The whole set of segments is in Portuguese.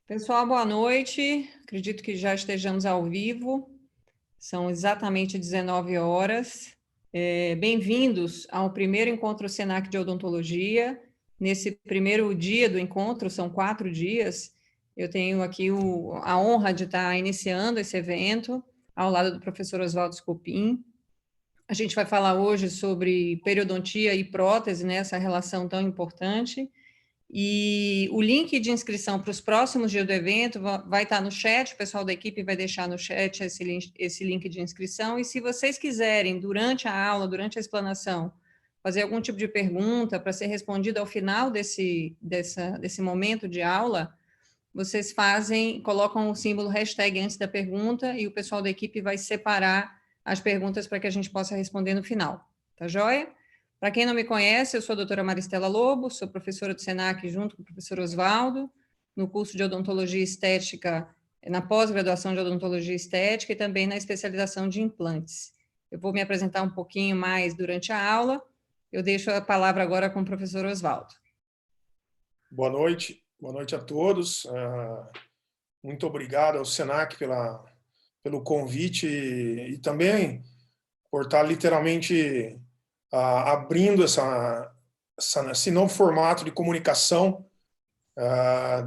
Pessoal, boa noite. Acredito que já estejamos ao vivo. São exatamente 19 horas. Bem-vindos ao primeiro encontro Senac de Odontologia. Nesse primeiro dia do encontro, são 4 dias, eu tenho aqui a honra de estar iniciando esse evento ao lado do professor Oswaldo Scopin. A gente vai falar hoje sobre periodontia e prótese, né, essa relação tão importante. E o link de inscrição para os próximos dias do evento vai estar no chat, o pessoal da equipe vai deixar no chat esse link de inscrição, e se vocês quiserem, durante a aula, durante a explanação, fazer algum tipo de pergunta para ser respondida ao final desse momento de aula, vocês colocam o símbolo hashtag antes da pergunta, e o pessoal da equipe vai separar as perguntas para que a gente possa responder no final. Tá joia? Para quem não me conhece, eu sou a doutora Maristela Lobo, sou professora do SENAC junto com o professor Oswaldo, no curso de Odontologia Estética, na pós-graduação de Odontologia Estética e também na especialização de implantes. Eu vou me apresentar um pouquinho mais durante a aula, eu deixo a palavra agora com o professor Oswaldo. Boa noite a todos. Muito obrigado ao SENAC pelo convite e também por estar literalmente abrindo esse novo formato de comunicação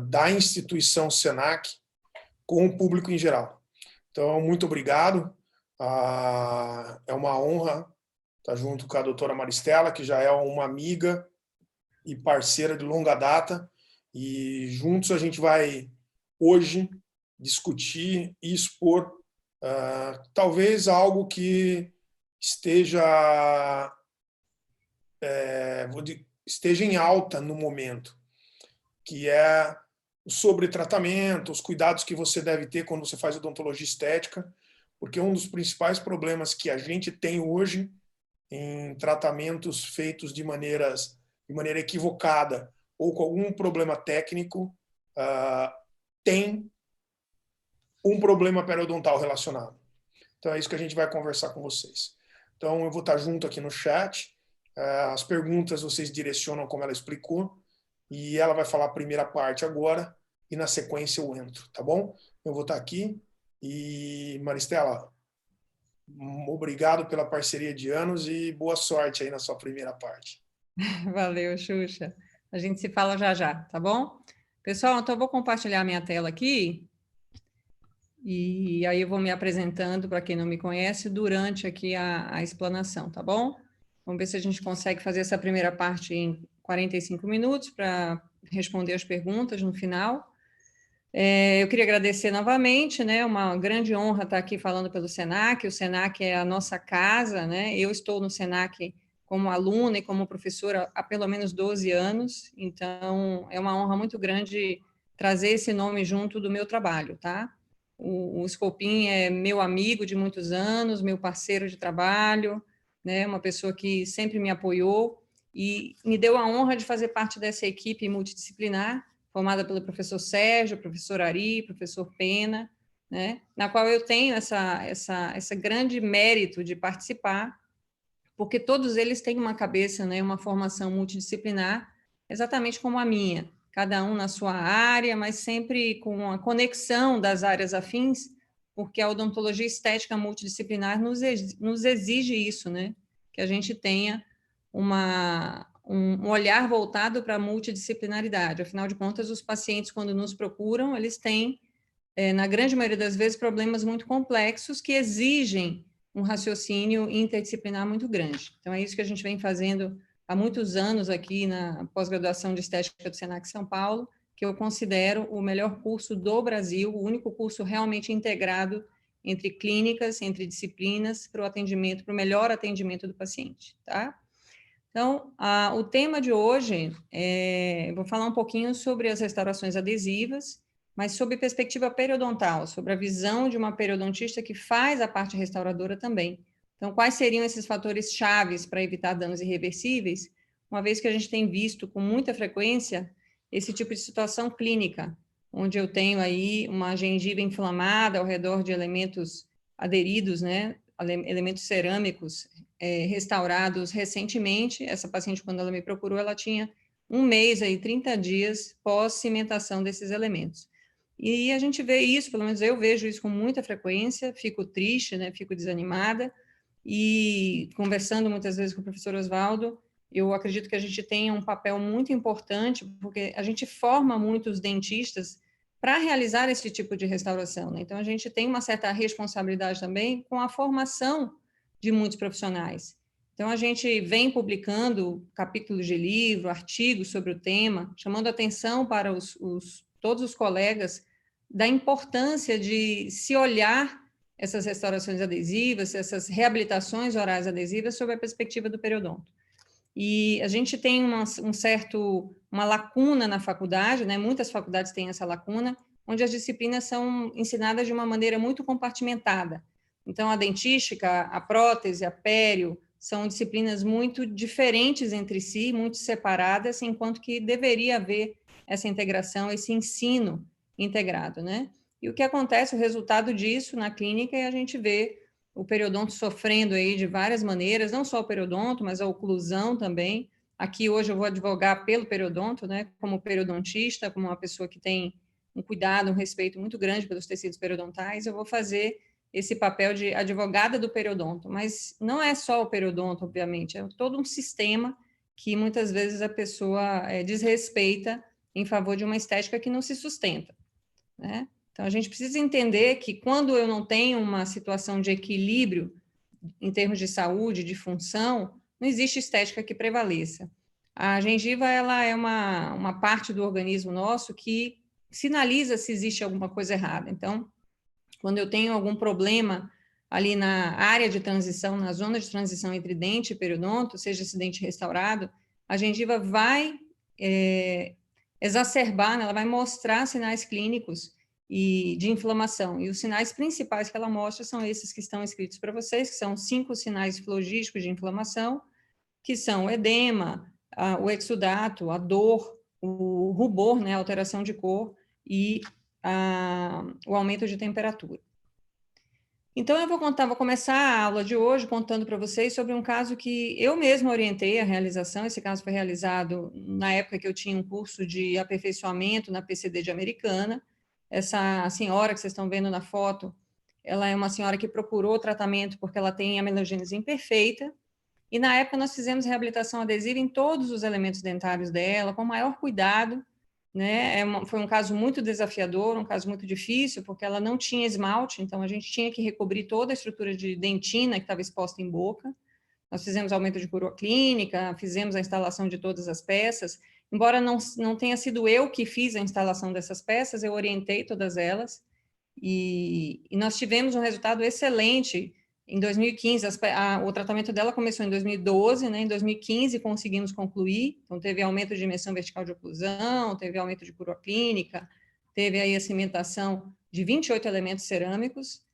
da instituição SENAC com o público em geral. Então, muito obrigado. É uma honra estar junto com a doutora Maristela, que já é uma amiga e parceira de longa data, e juntos a gente vai hoje discutir e expor talvez algo que esteja em alta no momento, que é o sobretratamento, os cuidados que você deve ter quando você faz odontologia estética, porque um dos principais problemas que a gente tem hoje em tratamentos feitos de maneira equivocada ou com algum problema técnico, tem um problema periodontal relacionado. Então é isso que a gente vai conversar com vocês. Então eu vou estar junto aqui no chat, as perguntas vocês direcionam como ela explicou, e ela vai falar a primeira parte agora, e na sequência eu entro, tá bom? Eu vou estar aqui, e Maristela, obrigado pela parceria de anos e boa sorte aí na sua primeira parte. Valeu, Xuxa. A gente se fala já já, tá bom? Pessoal, então eu vou compartilhar minha tela aqui e aí eu vou me apresentando para quem não me conhece durante aqui a explanação, tá bom? Vamos ver se a gente consegue fazer essa primeira parte em 45 minutos para responder as perguntas no final. Eu queria agradecer novamente, né? Uma grande honra estar aqui falando pelo SENAC. O SENAC é a nossa casa, né? Eu estou no SENAC como aluna e como professora há pelo menos 12 anos, então é uma honra muito grande trazer esse nome junto do meu trabalho, tá? O Scopin é meu amigo de muitos anos, meu parceiro de trabalho, né? Uma pessoa que sempre me apoiou e me deu a honra de fazer parte dessa equipe multidisciplinar, formada pelo professor Sérgio, professor Ari, professor Pena, né? Na qual eu tenho essa grande mérito de participar, porque todos eles têm uma cabeça, né, uma formação multidisciplinar, exatamente como a minha, cada um na sua área, mas sempre com a conexão das áreas afins, porque a odontologia estética multidisciplinar nos exige isso, né, que a gente tenha um olhar voltado para a multidisciplinaridade. Afinal de contas, os pacientes, quando nos procuram, eles têm, na grande maioria das vezes, problemas muito complexos que exigem um raciocínio interdisciplinar muito grande. Então, é isso que a gente vem fazendo há muitos anos aqui na pós-graduação de Estética do SENAC São Paulo, que eu considero o melhor curso do Brasil, o único curso realmente integrado entre clínicas, entre disciplinas, para o melhor atendimento do paciente, tá? Então, o tema de hoje, eu vou falar um pouquinho sobre as restaurações adesivas, mas sob perspectiva periodontal, sobre a visão de uma periodontista que faz a parte restauradora também. Então, quais seriam esses fatores chaves para evitar danos irreversíveis, uma vez que a gente tem visto com muita frequência esse tipo de situação clínica, onde eu tenho aí uma gengiva inflamada ao redor de elementos aderidos, né, elementos cerâmicos restaurados recentemente. Essa paciente, quando ela me procurou, ela tinha 1 mês, aí, 30 dias pós-cimentação desses elementos. E a gente vê isso, pelo menos eu vejo isso com muita frequência, fico triste, né, fico desanimada, e conversando muitas vezes com o professor Oswaldo, eu acredito que a gente tem um papel muito importante, porque a gente forma muitos dentistas para realizar esse tipo de restauração, né? Então, a gente tem uma certa responsabilidade também com a formação de muitos profissionais. Então, a gente vem publicando capítulos de livro, artigos sobre o tema, chamando atenção para todos os colegas da importância de se olhar essas restaurações adesivas, essas reabilitações orais adesivas sob a perspectiva do periodonto. E a gente tem uma lacuna na faculdade, né? Muitas faculdades têm essa lacuna, onde as disciplinas são ensinadas de uma maneira muito compartimentada. Então, a dentística, a prótese, a pério, são disciplinas muito diferentes entre si, muito separadas, enquanto que deveria haver essa integração, esse ensino integrado, né? E o que acontece, o resultado disso na clínica, é a gente vê o periodonto sofrendo aí de várias maneiras, não só o periodonto, mas a oclusão também. Aqui hoje eu vou advogar pelo periodonto, né, como periodontista, como uma pessoa que tem um cuidado, um respeito muito grande pelos tecidos periodontais, eu vou fazer esse papel de advogada do periodonto, mas não é só o periodonto, obviamente, é todo um sistema que muitas vezes a pessoa desrespeita em favor de uma estética que não se sustenta, né? Então, a gente precisa entender que quando eu não tenho uma situação de equilíbrio em termos de saúde, de função, não existe estética que prevaleça. A gengiva, ela é uma parte do organismo nosso que sinaliza se existe alguma coisa errada. Então, quando eu tenho algum problema ali na área de transição, na zona de transição entre dente e periodonto, seja esse dente restaurado, a gengiva vai exacerbar, né? Ela vai mostrar sinais clínicos e de inflamação. E os sinais principais que ela mostra são esses que estão escritos para vocês, que são 5 sinais filogísticos de inflamação, que são o edema, o exudato, a dor, o rubor, né, a alteração de cor e o aumento de temperatura. Então, vou começar a aula de hoje contando para vocês sobre um caso que eu mesma orientei a realização. Esse caso foi realizado na época que eu tinha um curso de aperfeiçoamento na PCD de Americana. Essa senhora que vocês estão vendo na foto, ela é uma senhora que procurou tratamento porque ela tem amelogênese imperfeita, e na época nós fizemos reabilitação adesiva em todos os elementos dentários dela, com o maior cuidado, né? Foi um caso muito desafiador, um caso muito difícil, porque ela não tinha esmalte, então a gente tinha que recobrir toda a estrutura de dentina que estava exposta em boca. Nós fizemos aumento de coroa clínica, fizemos a instalação de todas as peças. Embora não tenha sido eu que fiz a instalação dessas peças, eu orientei todas elas, e nós tivemos um resultado excelente. Em 2015, o tratamento dela começou em 2012, né? Em 2015 conseguimos concluir, então teve aumento de dimensão vertical de oclusão, teve aumento de coroa clínica, teve aí a cimentação de 28 elementos cerâmicos.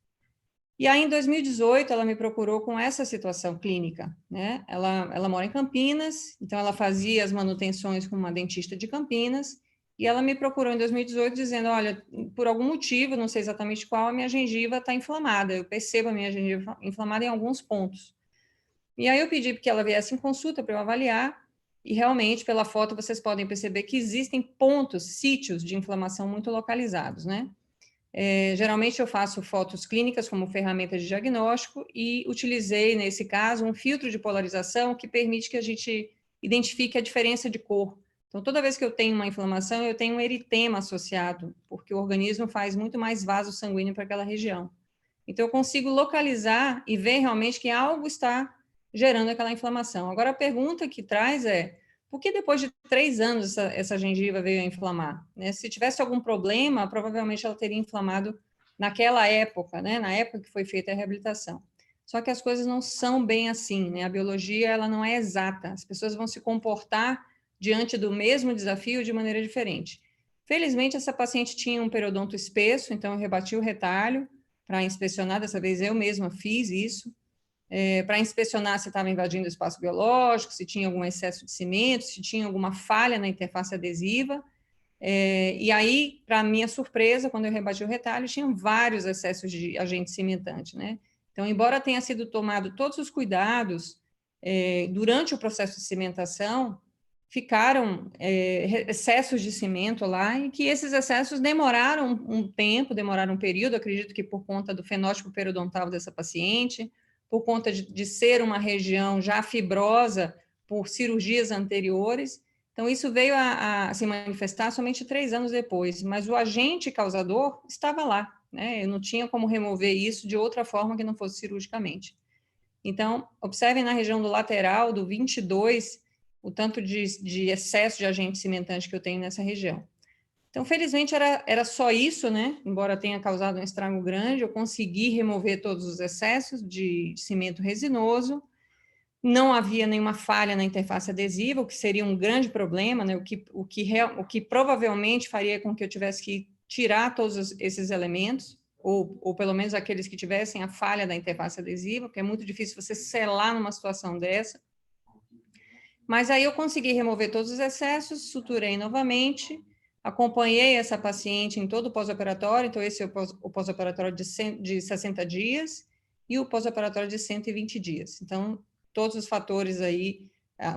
E aí, em 2018, ela me procurou com essa situação clínica, né? Ela mora em Campinas, então ela fazia as manutenções com uma dentista de Campinas, e ela me procurou em 2018 dizendo, olha, por algum motivo, não sei exatamente qual, a minha gengiva está inflamada, eu percebo a minha gengiva inflamada em alguns pontos. E aí eu pedi que ela viesse em consulta para eu avaliar, e realmente, pela foto, vocês podem perceber que existem pontos, sítios de inflamação muito localizados, né? Geralmente eu faço fotos clínicas como ferramenta de diagnóstico e utilizei, nesse caso, um filtro de polarização que permite que a gente identifique a diferença de cor. Então, toda vez que eu tenho uma inflamação, eu tenho um eritema associado, porque o organismo faz muito mais vaso sanguíneo para aquela região. Então, eu consigo localizar e ver realmente que algo está gerando aquela inflamação. Agora, a pergunta que traz é, por que depois de 3 anos essa gengiva veio a inflamar? Né? Se tivesse algum problema, provavelmente ela teria inflamado naquela época, né? Na época que foi feita a reabilitação. Só que as coisas não são bem assim, né? A biologia, ela não é exata. As pessoas vão se comportar diante do mesmo desafio de maneira diferente. Felizmente, essa paciente tinha um periodonto espesso, então eu rebati o retalho para inspecionar. Dessa vez eu mesma fiz isso. Para inspecionar se estava invadindo o espaço biológico, se tinha algum excesso de cimento, se tinha alguma falha na interface adesiva. E aí, para minha surpresa, quando eu rebati o retalho, tinham vários excessos de agente cimentante, né? Então, embora tenha sido tomado todos os cuidados durante o processo de cimentação, ficaram excessos de cimento lá, e que esses excessos demoraram um tempo, demoraram um período, acredito que por conta do fenótipo periodontal dessa paciente, por conta de ser uma região já fibrosa por cirurgias anteriores. Então, isso veio a se manifestar somente 3 anos depois, mas o agente causador estava lá, né? Eu não tinha como remover isso de outra forma que não fosse cirurgicamente. Então, observem na região do lateral, do 22, o tanto de excesso de agente cimentante que eu tenho nessa região. Então, felizmente, era só isso, né? Embora tenha causado um estrago grande, eu consegui remover todos os excessos de cimento resinoso, não havia nenhuma falha na interface adesiva, o que seria um grande problema, né? O que provavelmente faria com que eu tivesse que tirar todos esses elementos, ou pelo menos aqueles que tivessem a falha da interface adesiva, porque é muito difícil você selar numa situação dessa. Mas aí eu consegui remover todos os excessos, suturei novamente, acompanhei essa paciente em todo o pós-operatório, então esse é o pós-operatório de 60 dias e o pós-operatório de 120 dias. Então, todos os fatores aí,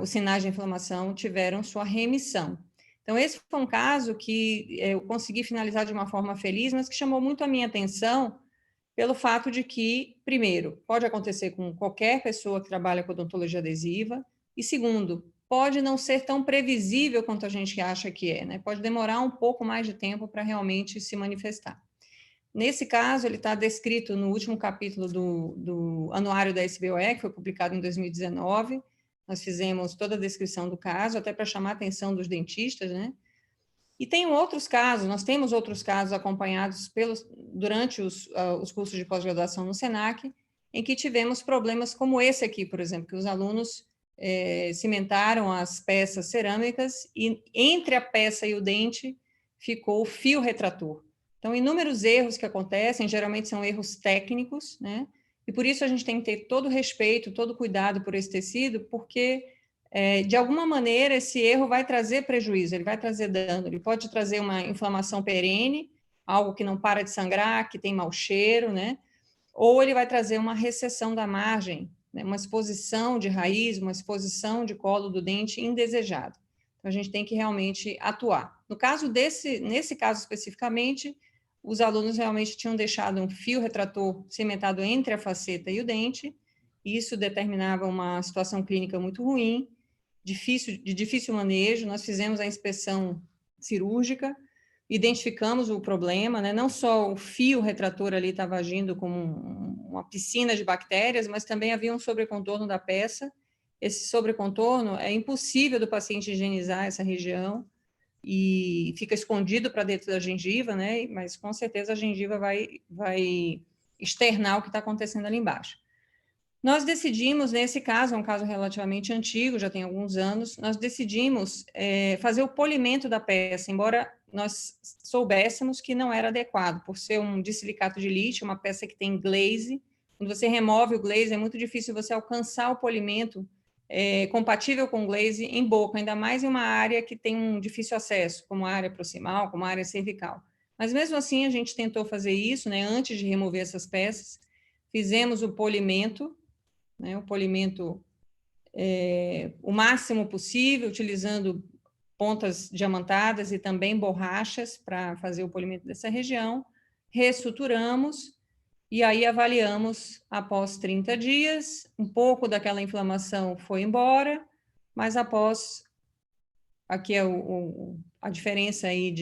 os sinais de inflamação tiveram sua remissão. Então, esse foi um caso que eu consegui finalizar de uma forma feliz, mas que chamou muito a minha atenção pelo fato de que, primeiro, pode acontecer com qualquer pessoa que trabalha com odontologia adesiva, e segundo, pode não ser tão previsível quanto a gente acha que é, né? Pode demorar um pouco mais de tempo para realmente se manifestar. Nesse caso, ele está descrito no último capítulo do anuário da SBOE, que foi publicado em 2019. Nós fizemos toda a descrição do caso, até para chamar a atenção dos dentistas, né? E tem outros casos, nós temos outros casos acompanhados durante os cursos de pós-graduação no SENAC, em que tivemos problemas como esse aqui, por exemplo, que os alunos cimentaram as peças cerâmicas e entre a peça e o dente ficou o fio retrator. Então, inúmeros erros que acontecem, geralmente são erros técnicos, né? E por isso a gente tem que ter todo o respeito, todo o cuidado por esse tecido, porque de alguma maneira esse erro vai trazer prejuízo, ele vai trazer dano, ele pode trazer uma inflamação perene, algo que não para de sangrar, que tem mau cheiro, né? Ou ele vai trazer uma recessão da margem, né? Uma exposição de raiz, uma exposição de colo do dente indesejado. Então, a gente tem que realmente atuar. Nesse caso especificamente, os alunos realmente tinham deixado um fio retrator cimentado entre a faceta e o dente, e isso determinava uma situação clínica muito ruim, de difícil manejo. Nós fizemos a inspeção cirúrgica, identificamos o problema, né? Não só o fio retrator ali estava agindo como uma piscina de bactérias, mas também havia um sobrecontorno da peça. Esse sobrecontorno é impossível do paciente higienizar essa região e fica escondido para dentro da gengiva, né? Mas com certeza a gengiva vai externar o que está acontecendo ali embaixo. Nós decidimos, nesse caso, é um caso relativamente antigo, já tem alguns anos, nós decidimos fazer o polimento da peça, embora nós soubéssemos que não era adequado, por ser um disilicato de lítio, uma peça que tem glaze. Quando você remove o glaze, é muito difícil você alcançar o polimento compatível com glaze em boca, ainda mais em uma área que tem um difícil acesso, como a área proximal, como a área cervical. Mas mesmo assim, a gente tentou fazer isso, né, antes de remover essas peças, fizemos o polimento, né, o polimento o máximo possível, utilizando pontas diamantadas e também borrachas para fazer o polimento dessa região, reestruturamos e aí avaliamos após 30 dias, um pouco daquela inflamação foi embora, mas após, aqui é a diferença aí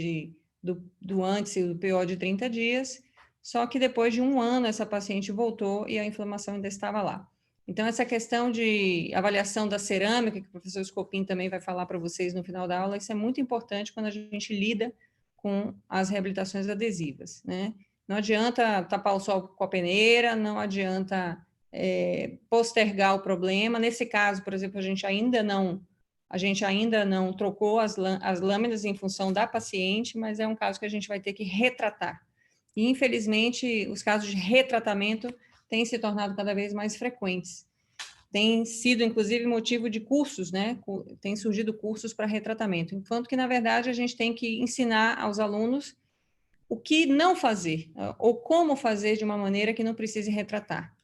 do antes e do PO de 30 dias, só que depois de 1 ano essa paciente voltou e a inflamação ainda estava lá. Então, essa questão de avaliação da cerâmica, que o professor Scopin também vai falar para vocês no final da aula, isso é muito importante quando a gente lida com as reabilitações adesivas, né? Não adianta tapar o sol com a peneira, não adianta postergar o problema. Nesse caso, por exemplo, a gente ainda não trocou as lâminas em função da paciente, mas é um caso que a gente vai ter que retratar. E, infelizmente, os casos de retratamento têm se tornado cada vez mais frequentes. Tem sido, inclusive, motivo de cursos, né? Tem surgido cursos para retratamento, enquanto que, na verdade, a gente tem que ensinar aos alunos o que não fazer, ou como fazer de uma maneira que não precise retratar.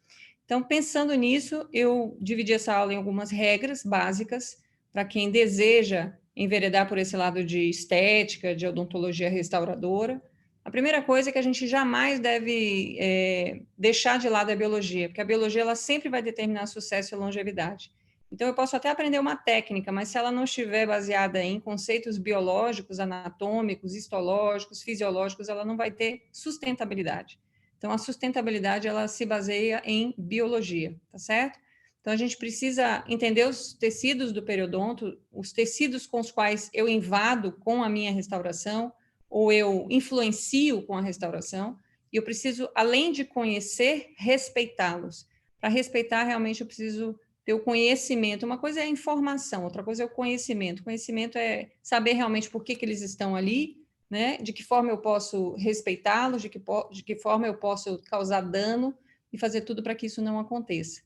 Então, pensando nisso, eu dividi essa aula em algumas regras básicas para quem deseja enveredar por esse lado de estética, de odontologia restauradora, a primeira coisa é que a gente jamais deve deixar de lado a biologia, porque a biologia ela sempre vai determinar sucesso e longevidade. Então, eu posso até aprender uma técnica, mas se ela não estiver baseada em conceitos biológicos, anatômicos, histológicos, fisiológicos, ela não vai ter sustentabilidade. Então, a sustentabilidade, ela se baseia em biologia, tá certo? Então, a gente precisa entender os tecidos do periodonto, os tecidos com os quais eu invado com a minha restauração, ou eu influencio com a restauração, e eu preciso, além de conhecer, respeitá-los. Para respeitar, realmente, eu preciso ter o conhecimento. Uma coisa é a informação, outra coisa é o conhecimento. O conhecimento é saber realmente por que eles estão ali, né? De que forma eu posso respeitá-los, de que forma eu posso causar dano e fazer tudo para que isso não aconteça.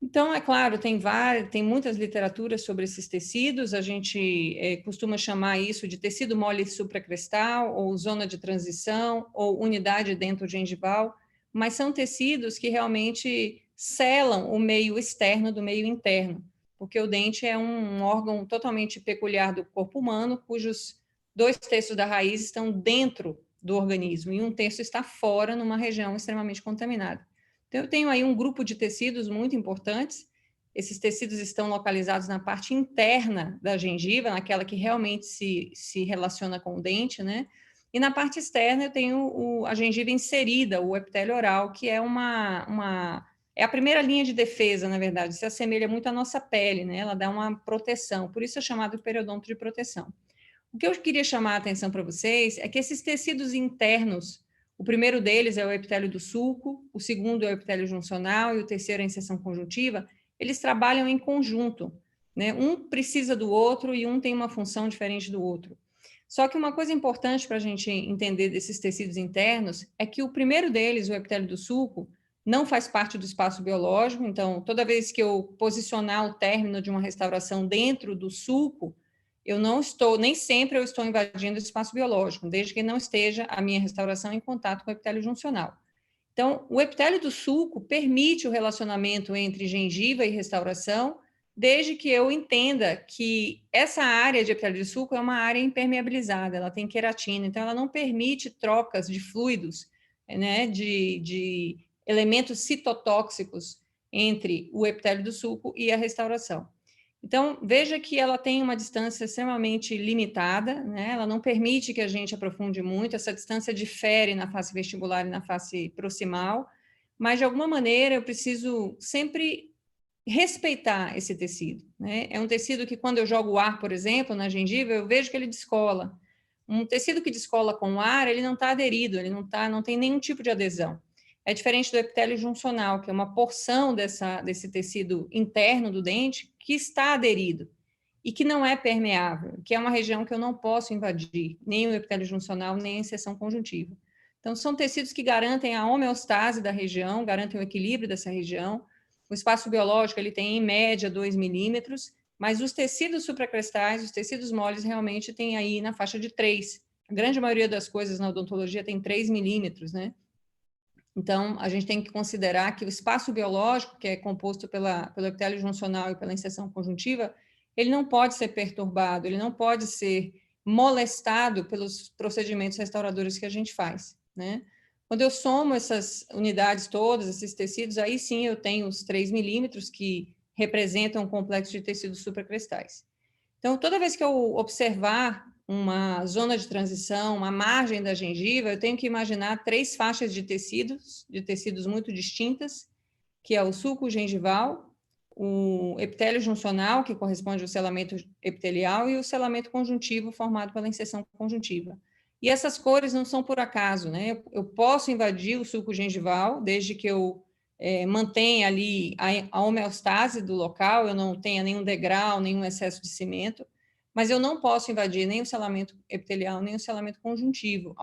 Então, é claro, tem muitas literaturas sobre esses tecidos, a gente costuma chamar isso de tecido mole supracrestal, ou zona de transição, ou unidade dento-gengival, mas são tecidos que realmente selam o meio externo do meio interno, porque o dente é um órgão totalmente peculiar do corpo humano, cujos 2/3 da raiz estão dentro do organismo, e 1/3 está fora, numa região extremamente contaminada. Então, eu tenho aí um grupo de tecidos muito importantes. Esses tecidos estão localizados na parte interna da gengiva, naquela que realmente se relaciona com o dente, né? E na parte externa eu tenho a gengiva inserida, o epitélio oral, que é é a primeira linha de defesa, na verdade, se assemelha muito à nossa pele, né? Ela dá uma proteção, por isso é chamado periodonto de proteção. O que eu queria chamar a atenção para vocês é que esses tecidos internos, o primeiro deles é o epitélio do sulco, o segundo é o epitélio juncional e o terceiro é a inserção conjuntiva, eles trabalham em conjunto, né? Um precisa do outro e um tem uma função diferente do outro. Só que uma coisa importante para a gente entender desses tecidos internos é que o primeiro deles, o epitélio do sulco, não faz parte do espaço biológico, então toda vez que eu posicionar o término de uma restauração dentro do sulco, nem sempre eu estou invadindo o espaço biológico, desde que não esteja a minha restauração em contato com o epitélio juncional. Então, o epitélio do sulco permite o relacionamento entre gengiva e restauração, desde que eu entenda que essa área de epitélio de sulco é uma área impermeabilizada, ela tem queratina, então ela não permite trocas de fluidos, né, de elementos citotóxicos entre o epitélio do sulco e a restauração. Então, veja que ela tem uma distância extremamente limitada, né? Ela não permite que a gente aprofunde muito, essa distância difere na face vestibular e na face proximal, mas, de alguma maneira, eu preciso sempre respeitar esse tecido, né? É um tecido que, quando eu jogo o ar, por exemplo, na gengiva, eu vejo que ele descola. Um tecido que descola com o ar, ele não está aderido, ele não tem nenhum tipo de adesão. É diferente do epitélio juncional, que é uma porção desse tecido interno do dente que está aderido e que não é permeável, que é uma região que eu não posso invadir, nem o epitélio juncional, nem a inserção conjuntiva. Então, são tecidos que garantem a homeostase da região, garantem o equilíbrio dessa região. O espaço biológico, ele tem, em média, 2 milímetros, mas os tecidos supracrestais, os tecidos moles, realmente tem aí na faixa de 3. A grande maioria das coisas na odontologia tem 3 milímetros, né? Então, a gente tem que considerar que o espaço biológico, que é composto pelo epitélio juncional e pela inserção conjuntiva, ele não pode ser perturbado, ele não pode ser molestado pelos procedimentos restauradores que a gente faz, né? Quando eu somo essas unidades todas, esses tecidos, aí sim eu tenho os 3 milímetros que representam um complexo de tecidos supracrestais. Então, toda vez que eu observar uma zona de transição, uma margem da gengiva, eu tenho que imaginar 3 faixas de tecidos muito distintas, que é o sulco gengival, o epitélio juncional, que corresponde ao selamento epitelial, e o selamento conjuntivo, formado pela inserção conjuntiva. E essas cores não são por acaso, né? Eu posso invadir o sulco gengival, desde que eu mantenha ali a homeostase do local, eu não tenha nenhum degrau, nenhum excesso de cimento, mas eu não posso invadir nem o selamento epitelial, nem o selamento conjuntivo.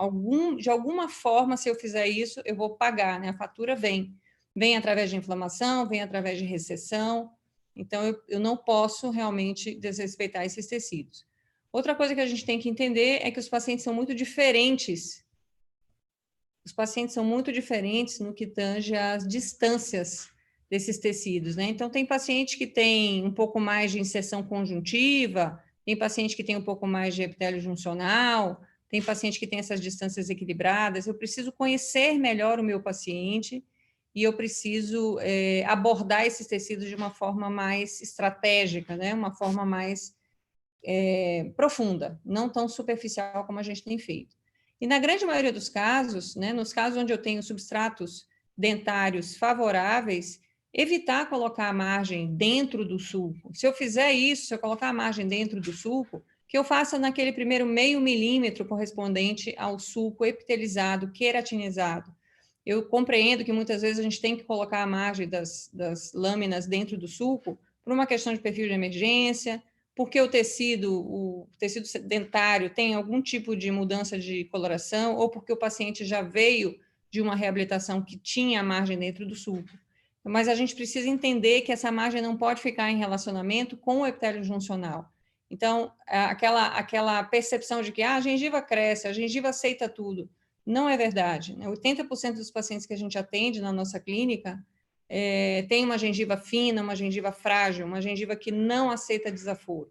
De alguma forma, se eu fizer isso, eu vou pagar, né? A fatura vem através de inflamação, vem através de recessão, então eu não posso realmente desrespeitar esses tecidos. Outra coisa que a gente tem que entender é que os pacientes são muito diferentes. Os pacientes são muito diferentes no que tange às distâncias desses tecidos, né? Então, tem paciente que tem um pouco mais de inserção conjuntiva, tem paciente que tem um pouco mais de epitélio juncional, tem paciente que tem essas distâncias equilibradas. Eu preciso conhecer melhor o meu paciente e eu preciso abordar esses tecidos de uma forma mais estratégica, né? Uma forma mais profunda, não tão superficial como a gente tem feito. E na grande maioria dos casos, né, nos casos onde eu tenho substratos dentários favoráveis, evitar colocar a margem dentro do sulco. Se eu fizer isso, se eu colocar a margem dentro do sulco, que eu faça naquele primeiro meio milímetro correspondente ao sulco epitelizado, queratinizado. Eu compreendo que muitas vezes a gente tem que colocar a margem das lâminas dentro do sulco por uma questão de perfil de emergência, porque o tecido dentário tem algum tipo de mudança de coloração, ou porque o paciente já veio de uma reabilitação que tinha a margem dentro do sulco. Mas a gente precisa entender que essa margem não pode ficar em relacionamento com o epitélio juncional. Então, aquela percepção de que a gengiva cresce, a gengiva aceita tudo, não é verdade. 80% dos pacientes que a gente atende na nossa clínica tem uma gengiva fina, uma gengiva frágil, uma gengiva que não aceita desaforo.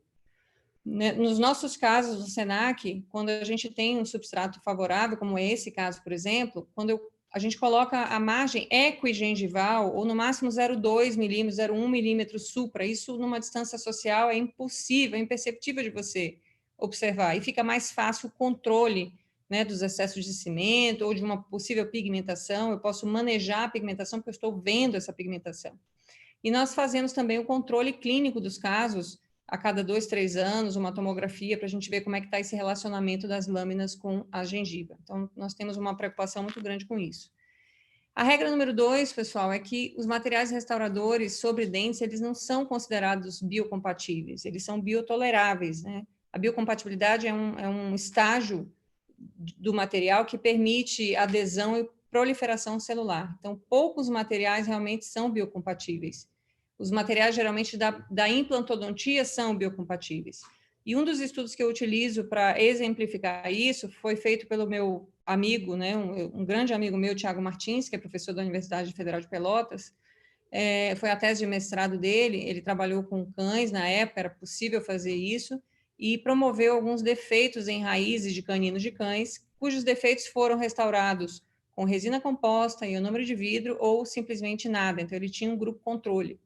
Nos nossos casos do SENAC, quando a gente tem um substrato favorável, como esse caso, por exemplo, quando a gente coloca a margem equigengival, ou no máximo 0,2 milímetros, 0,1 milímetro supra, isso numa distância social é impossível, é imperceptível de você observar, e fica mais fácil o controle, né, dos excessos de cimento ou de uma possível pigmentação. Eu posso manejar a pigmentação porque eu estou vendo essa pigmentação. E nós fazemos também o controle clínico dos casos a cada 2, 3 anos, uma tomografia para a gente ver como é que está esse relacionamento das lâminas com a gengiva. Então, nós temos uma preocupação muito grande com isso. A regra número 2, pessoal, é que os materiais restauradores sobre dentes, eles não são considerados biocompatíveis, eles são biotoleráveis, né? A biocompatibilidade é um estágio do material que permite adesão e proliferação celular. Então, poucos materiais realmente são biocompatíveis. Os materiais, geralmente, da implantodontia são biocompatíveis. E um dos estudos que eu utilizo para exemplificar isso foi feito pelo meu amigo, né, um grande amigo meu, Tiago Martins, que é professor da Universidade Federal de Pelotas. Foi a tese de mestrado dele, ele trabalhou com cães, na época era possível fazer isso, e promoveu alguns defeitos em raízes de caninos de cães, cujos defeitos foram restaurados com resina composta, ionômero de vidro ou simplesmente nada. Então, ele tinha um grupo controle.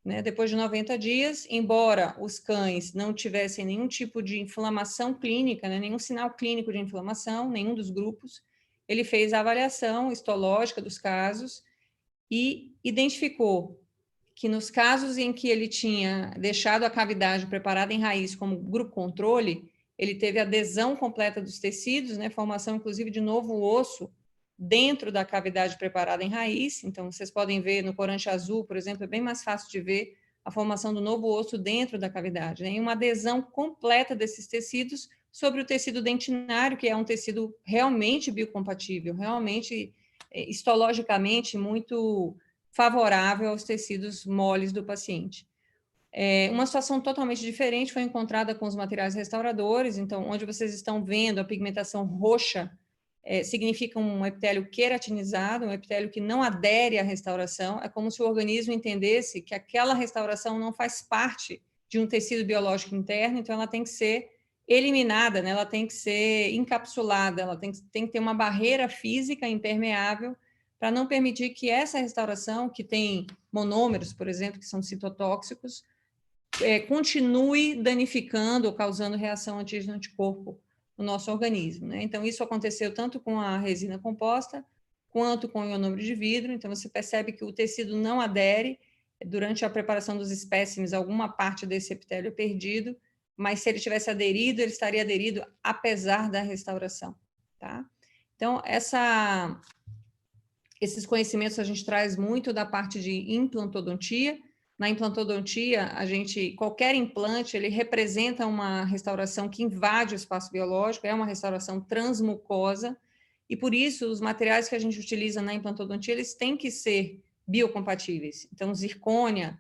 Né? Depois de 90 dias, embora os cães não tivessem nenhum tipo de inflamação clínica, né? Nenhum sinal clínico de inflamação, nenhum dos grupos, ele fez a avaliação histológica dos casos e identificou que nos casos em que ele tinha deixado a cavidade preparada em raiz como grupo controle, ele teve adesão completa dos tecidos, né, formação inclusive de novo osso dentro da cavidade preparada em raiz. Então, vocês podem ver no corante azul, por exemplo, é bem mais fácil de ver a formação do novo osso dentro da cavidade, né, e uma adesão completa desses tecidos sobre o tecido dentinário, que é um tecido realmente biocompatível, realmente histologicamente muito favorável aos tecidos moles do paciente. Uma situação totalmente diferente foi encontrada com os materiais restauradores. Então, onde vocês estão vendo a pigmentação roxa, significa um epitélio queratinizado, um epitélio que não adere à restauração. É como se o organismo entendesse que aquela restauração não faz parte de um tecido biológico interno, então ela tem que ser eliminada, né? Ela tem que ser encapsulada, ela tem que ter uma barreira física impermeável para não permitir que essa restauração, que tem monômeros, por exemplo, que são citotóxicos, continue danificando ou causando reação antígeno-anticorpo no nosso organismo. Né? Então, isso aconteceu tanto com a resina composta, quanto com o ionômero de vidro. Então, você percebe que o tecido não adere. Durante a preparação dos espécimes, alguma parte desse epitélio é perdido, mas se ele tivesse aderido, ele estaria aderido apesar da restauração. Tá? Então, esses conhecimentos a gente traz muito da parte de implantodontia. Na implantodontia, qualquer implante, ele representa uma restauração que invade o espaço biológico, é uma restauração transmucosa, e por isso os materiais que a gente utiliza na implantodontia, eles têm que ser biocompatíveis. Então, zircônia,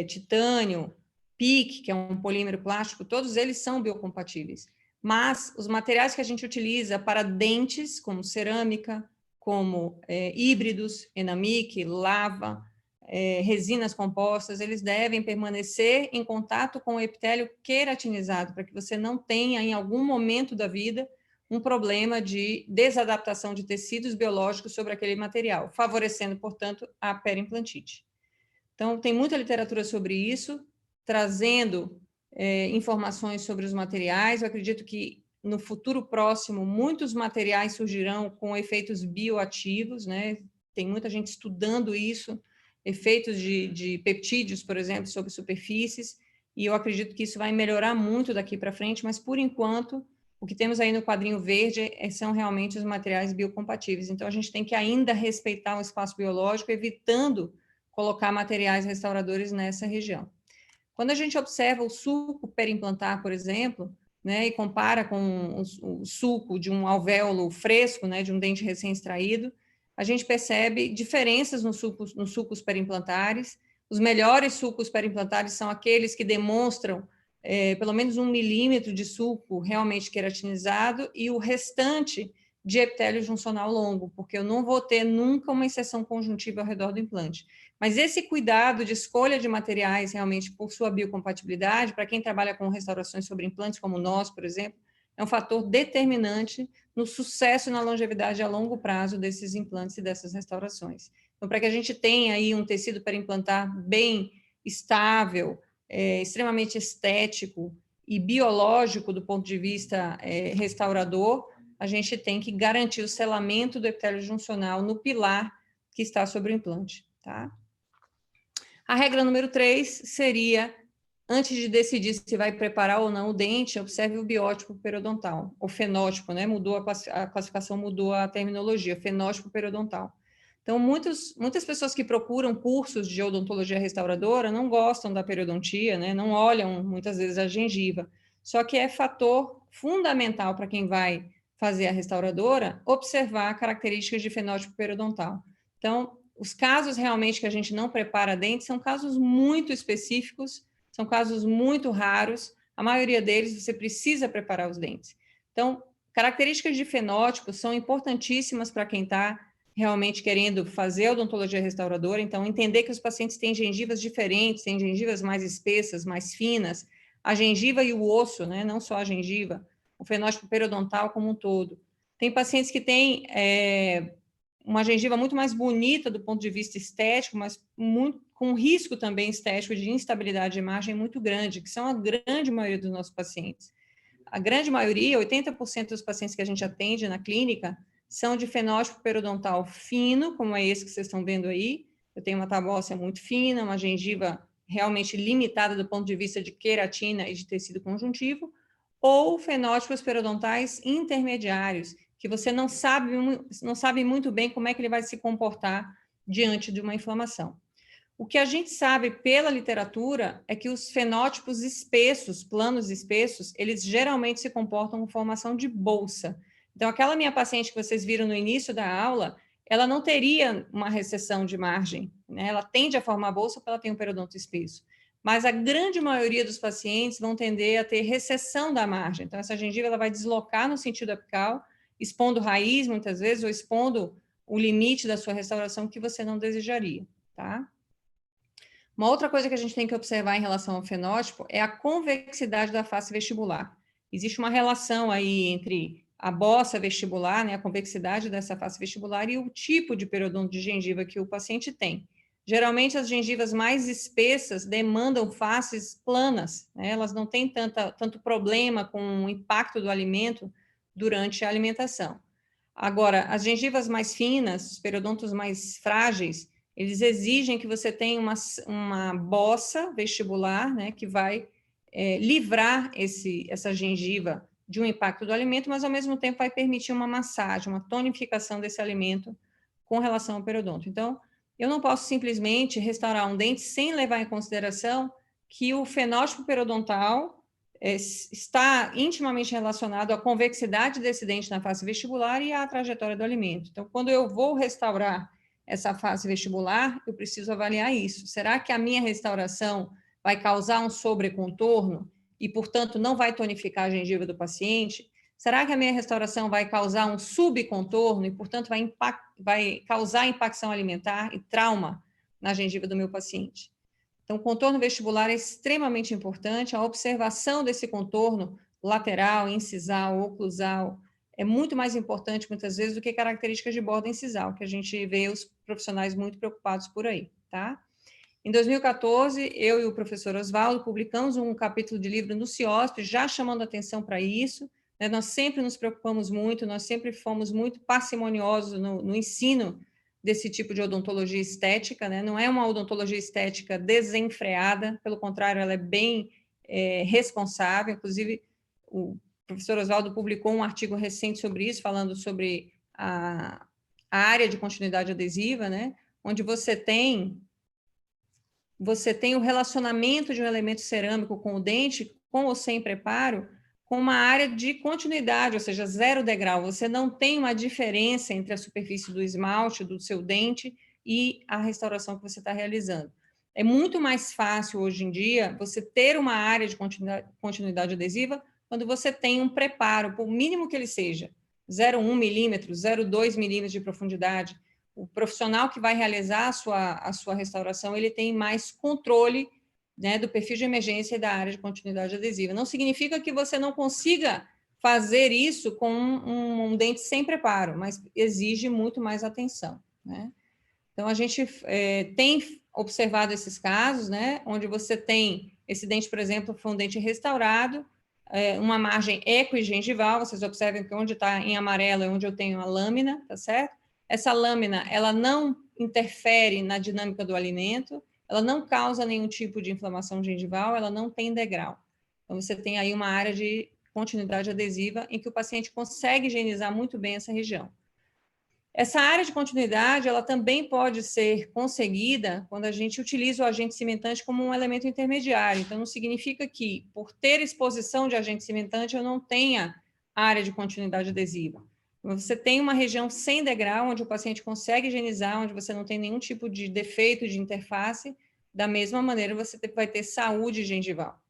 titânio, PIC, que é um polímero plástico, todos eles são biocompatíveis. Mas os materiais que a gente utiliza para dentes, como cerâmica, como híbridos, enamic, lava, resinas compostas, eles devem permanecer em contato com o epitélio queratinizado, para que você não tenha, em algum momento da vida, um problema de desadaptação de tecidos biológicos sobre aquele material, favorecendo, portanto, a periimplantite. Então, tem muita literatura sobre isso, trazendo informações sobre os materiais. Eu acredito que, no futuro próximo, muitos materiais surgirão com efeitos bioativos, né? Tem muita gente estudando isso, efeitos de peptídeos, por exemplo, sobre superfícies, e eu acredito que isso vai melhorar muito daqui para frente, mas, por enquanto, o que temos aí no quadrinho verde são realmente os materiais biocompatíveis. Então, a gente tem que ainda respeitar o espaço biológico, evitando colocar materiais restauradores nessa região. Quando a gente observa o suco periimplantar, por exemplo, né, e compara com o suco de um alvéolo fresco, né, de um dente recém-extraído, a gente percebe diferenças nos sucos periimplantares. Os melhores sucos periimplantares são aqueles que demonstram pelo menos 1 milímetro de suco realmente queratinizado, e o restante de epitélio juncional longo, porque eu não vou ter nunca uma inserção conjuntiva ao redor do implante. Mas esse cuidado de escolha de materiais realmente por sua biocompatibilidade, para quem trabalha com restaurações sobre implantes como nós, por exemplo, é um fator determinante no sucesso e na longevidade a longo prazo desses implantes e dessas restaurações. Então, para que a gente tenha aí um tecido periimplantar bem estável, extremamente estético e biológico do ponto de vista restaurador, a gente tem que garantir o selamento do epitélio juncional no pilar que está sobre o implante, tá? A regra número 3 seria, antes de decidir se vai preparar ou não o dente, observe o biótipo periodontal, o fenótipo, né? Mudou a classificação, mudou a terminologia, fenótipo periodontal. Então, muitas pessoas que procuram cursos de odontologia restauradora não gostam da periodontia, né? Não olham, muitas vezes, a gengiva. Só que é fator fundamental para quem vai fazer a restauradora observar características de fenótipo periodontal. Então, os casos realmente que a gente não prepara dente são casos muito específicos, são casos muito raros. A maioria deles você precisa preparar os dentes. Então, características de fenótipo são importantíssimas para quem está realmente querendo fazer odontologia restauradora. Então, entender que os pacientes têm gengivas diferentes, têm gengivas mais espessas, mais finas, a gengiva e o osso, né? Não só a gengiva, o fenótipo periodontal como um todo. Tem pacientes que têm uma gengiva muito mais bonita do ponto de vista estético, mas com um risco também estético de instabilidade de imagem muito grande, que são a grande maioria dos nossos pacientes. A grande maioria, 80% dos pacientes que a gente atende na clínica, são de fenótipo periodontal fino, como é esse que vocês estão vendo aí. Eu tenho uma tábua óssea muito fina, uma gengiva realmente limitada do ponto de vista de queratina e de tecido conjuntivo, ou fenótipos periodontais intermediários, que você não sabe muito bem como é que ele vai se comportar diante de uma inflamação. O que a gente sabe pela literatura é que os fenótipos espessos, planos espessos, eles geralmente se comportam com formação de bolsa. Então, aquela minha paciente que vocês viram no início da aula, ela não teria uma recessão de margem, né? Ela tende a formar bolsa porque ela tem um periodonto espesso. Mas a grande maioria dos pacientes vão tender a ter recessão da margem. Então, essa gengiva ela vai deslocar no sentido apical, expondo raiz, muitas vezes, ou expondo o limite da sua restauração que você não desejaria, tá? Uma outra coisa que a gente tem que observar em relação ao fenótipo é a convexidade da face vestibular. Existe uma relação aí entre a bossa vestibular, né, a convexidade dessa face vestibular, e o tipo de periodonto de gengiva que o paciente tem. Geralmente, as gengivas mais espessas demandam faces planas, né, elas não têm tanto problema com o impacto do alimento durante a alimentação. Agora, as gengivas mais finas, os periodontos mais frágeis, eles exigem que você tenha uma bossa vestibular, né, que vai livrar essa gengiva de um impacto do alimento, mas ao mesmo tempo vai permitir uma massagem, uma tonificação desse alimento com relação ao periodonto. Então, eu não posso simplesmente restaurar um dente sem levar em consideração que o fenótipo periodontal está intimamente relacionado à convexidade desse dente na face vestibular e à trajetória do alimento. Então, quando eu vou restaurar essa face vestibular, eu preciso avaliar isso. Será que a minha restauração vai causar um sobrecontorno e, portanto, não vai tonificar a gengiva do paciente? Será que a minha restauração vai causar um subcontorno e, portanto, vai causar impacção alimentar e trauma na gengiva do meu paciente. Então, o contorno vestibular é extremamente importante, a observação desse contorno lateral, incisal, oclusal, é muito mais importante, muitas vezes, do que características de borda incisal, que a gente vê os profissionais muito preocupados por aí, tá? Em 2014, eu e o professor Oswaldo publicamos um capítulo de livro no CIOSP, já chamando atenção para isso, né? Nós sempre nos preocupamos muito, nós sempre fomos muito parcimoniosos no ensino desse tipo de odontologia estética, né? Não é uma odontologia estética desenfreada, pelo contrário, ela é bem responsável, inclusive o professor Oswaldo publicou um artigo recente sobre isso, falando sobre a área de continuidade adesiva, né? Onde você tem o relacionamento de um elemento cerâmico com o dente, com ou sem preparo, com uma área de continuidade, ou seja, 0 degrau. Você não tem uma diferença entre a superfície do esmalte, do seu dente, e a restauração que você está realizando. É muito mais fácil, hoje em dia, você ter uma área de continuidade adesiva quando você tem um preparo, por mínimo que ele seja, 0,1 milímetro, 0,2 milímetros de profundidade. O profissional que vai realizar a sua restauração, ele tem mais controle, né, do perfil de emergência e da área de continuidade adesiva. Não significa que você não consiga fazer isso com um dente sem preparo, mas exige muito mais atenção, né? Então, a gente tem observado esses casos, né, onde você tem esse dente, por exemplo, foi um dente restaurado, uma margem equigengival, vocês observem que onde está em amarelo é onde eu tenho a lâmina, tá certo? Essa lâmina, ela não interfere na dinâmica do alimento, ela não causa nenhum tipo de inflamação gengival, ela não tem degrau. Então, você tem aí uma área de continuidade adesiva em que o paciente consegue higienizar muito bem essa região. Essa área de continuidade, ela também pode ser conseguida quando a gente utiliza o agente cimentante como um elemento intermediário. Então, não significa que, por ter exposição de agente cimentante, eu não tenha área de continuidade adesiva. Você tem uma região sem degrau, onde o paciente consegue higienizar, onde você não tem nenhum tipo de defeito de interface, da mesma maneira você vai ter saúde gengival.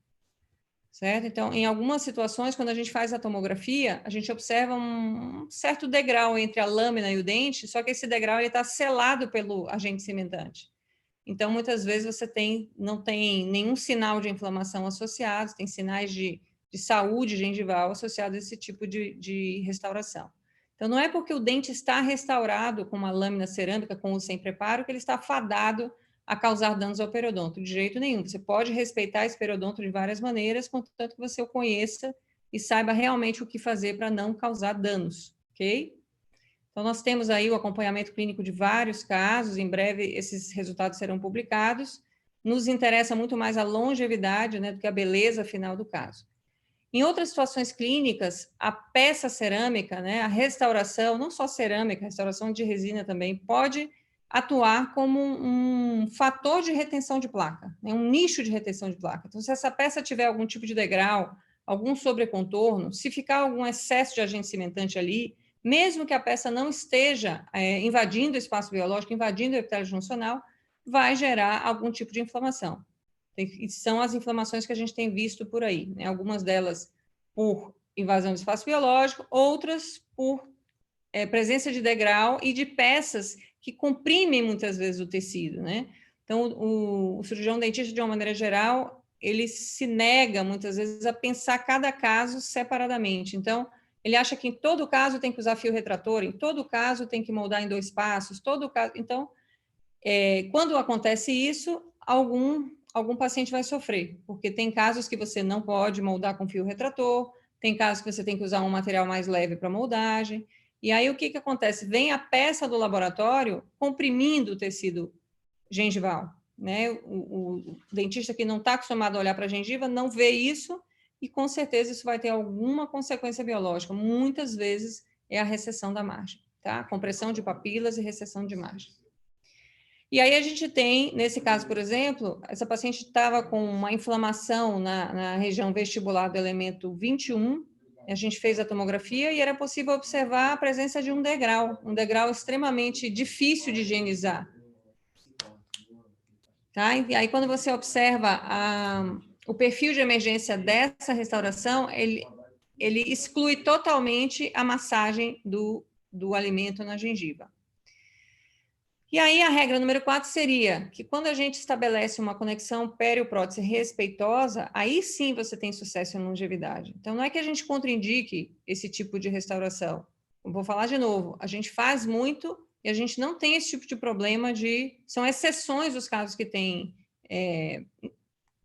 Certo? Então, em algumas situações, quando a gente faz a tomografia, a gente observa um certo degrau entre a lâmina e o dente, só que esse degrau está selado pelo agente cimentante. Então, muitas vezes você não tem nenhum sinal de inflamação associado, tem sinais de saúde gengival associados a esse tipo de restauração. Então, não é porque o dente está restaurado com uma lâmina cerâmica, com ou sem preparo, que ele está fadado a causar danos ao periodonto, de jeito nenhum. Você pode respeitar esse periodonto de várias maneiras, contanto que você o conheça e saiba realmente o que fazer para não causar danos, ok? Então, nós temos aí o acompanhamento clínico de vários casos, em breve esses resultados serão publicados. Nos interessa muito mais a longevidade, né, do que a beleza final do caso. Em outras situações clínicas, a peça cerâmica, né, a restauração, não só cerâmica, a restauração de resina também, pode atuar como um fator de retenção de placa, né, um nicho de retenção de placa. Então, se essa peça tiver algum tipo de degrau, algum sobrecontorno, se ficar algum excesso de agente cimentante ali, mesmo que a peça não esteja invadindo o espaço biológico, invadindo o epitélio juncional, vai gerar algum tipo de inflamação. E são as inflamações que a gente tem visto por aí, né? Algumas delas por invasão do espaço biológico, outras por presença de degrau e de peças que comprimem muitas vezes o tecido, né? Então, o cirurgião dentista, de uma maneira geral, ele se nega muitas vezes a pensar cada caso separadamente. Então, ele acha que em todo caso tem que usar fio retrator, em todo caso tem que moldar em 2 passos, todo caso. Então, quando acontece isso, algum paciente vai sofrer, porque tem casos que você não pode moldar com fio retrator, tem casos que você tem que usar um material mais leve para moldagem. E aí, o que acontece? Vem a peça do laboratório comprimindo o tecido gengival, né? O dentista que não está acostumado a olhar para a gengiva não vê isso e, com certeza, isso vai ter alguma consequência biológica. Muitas vezes é a recessão da margem, tá? Compressão de papilas e recessão de margem. E aí a gente tem, nesse caso, por exemplo, essa paciente estava com uma inflamação na região vestibular do elemento 21, a gente fez a tomografia e era possível observar a presença de um degrau extremamente difícil de higienizar. Tá? E aí, quando você observa o perfil de emergência dessa restauração, ele exclui totalmente a massagem do alimento na gengiva. E aí a regra número 4 seria que quando a gente estabelece uma conexão pério-prótese respeitosa, aí sim você tem sucesso em longevidade. Então não é que a gente contraindique esse tipo de restauração. Eu vou falar de novo, a gente faz muito e a gente não tem esse tipo de problema são exceções os casos que tem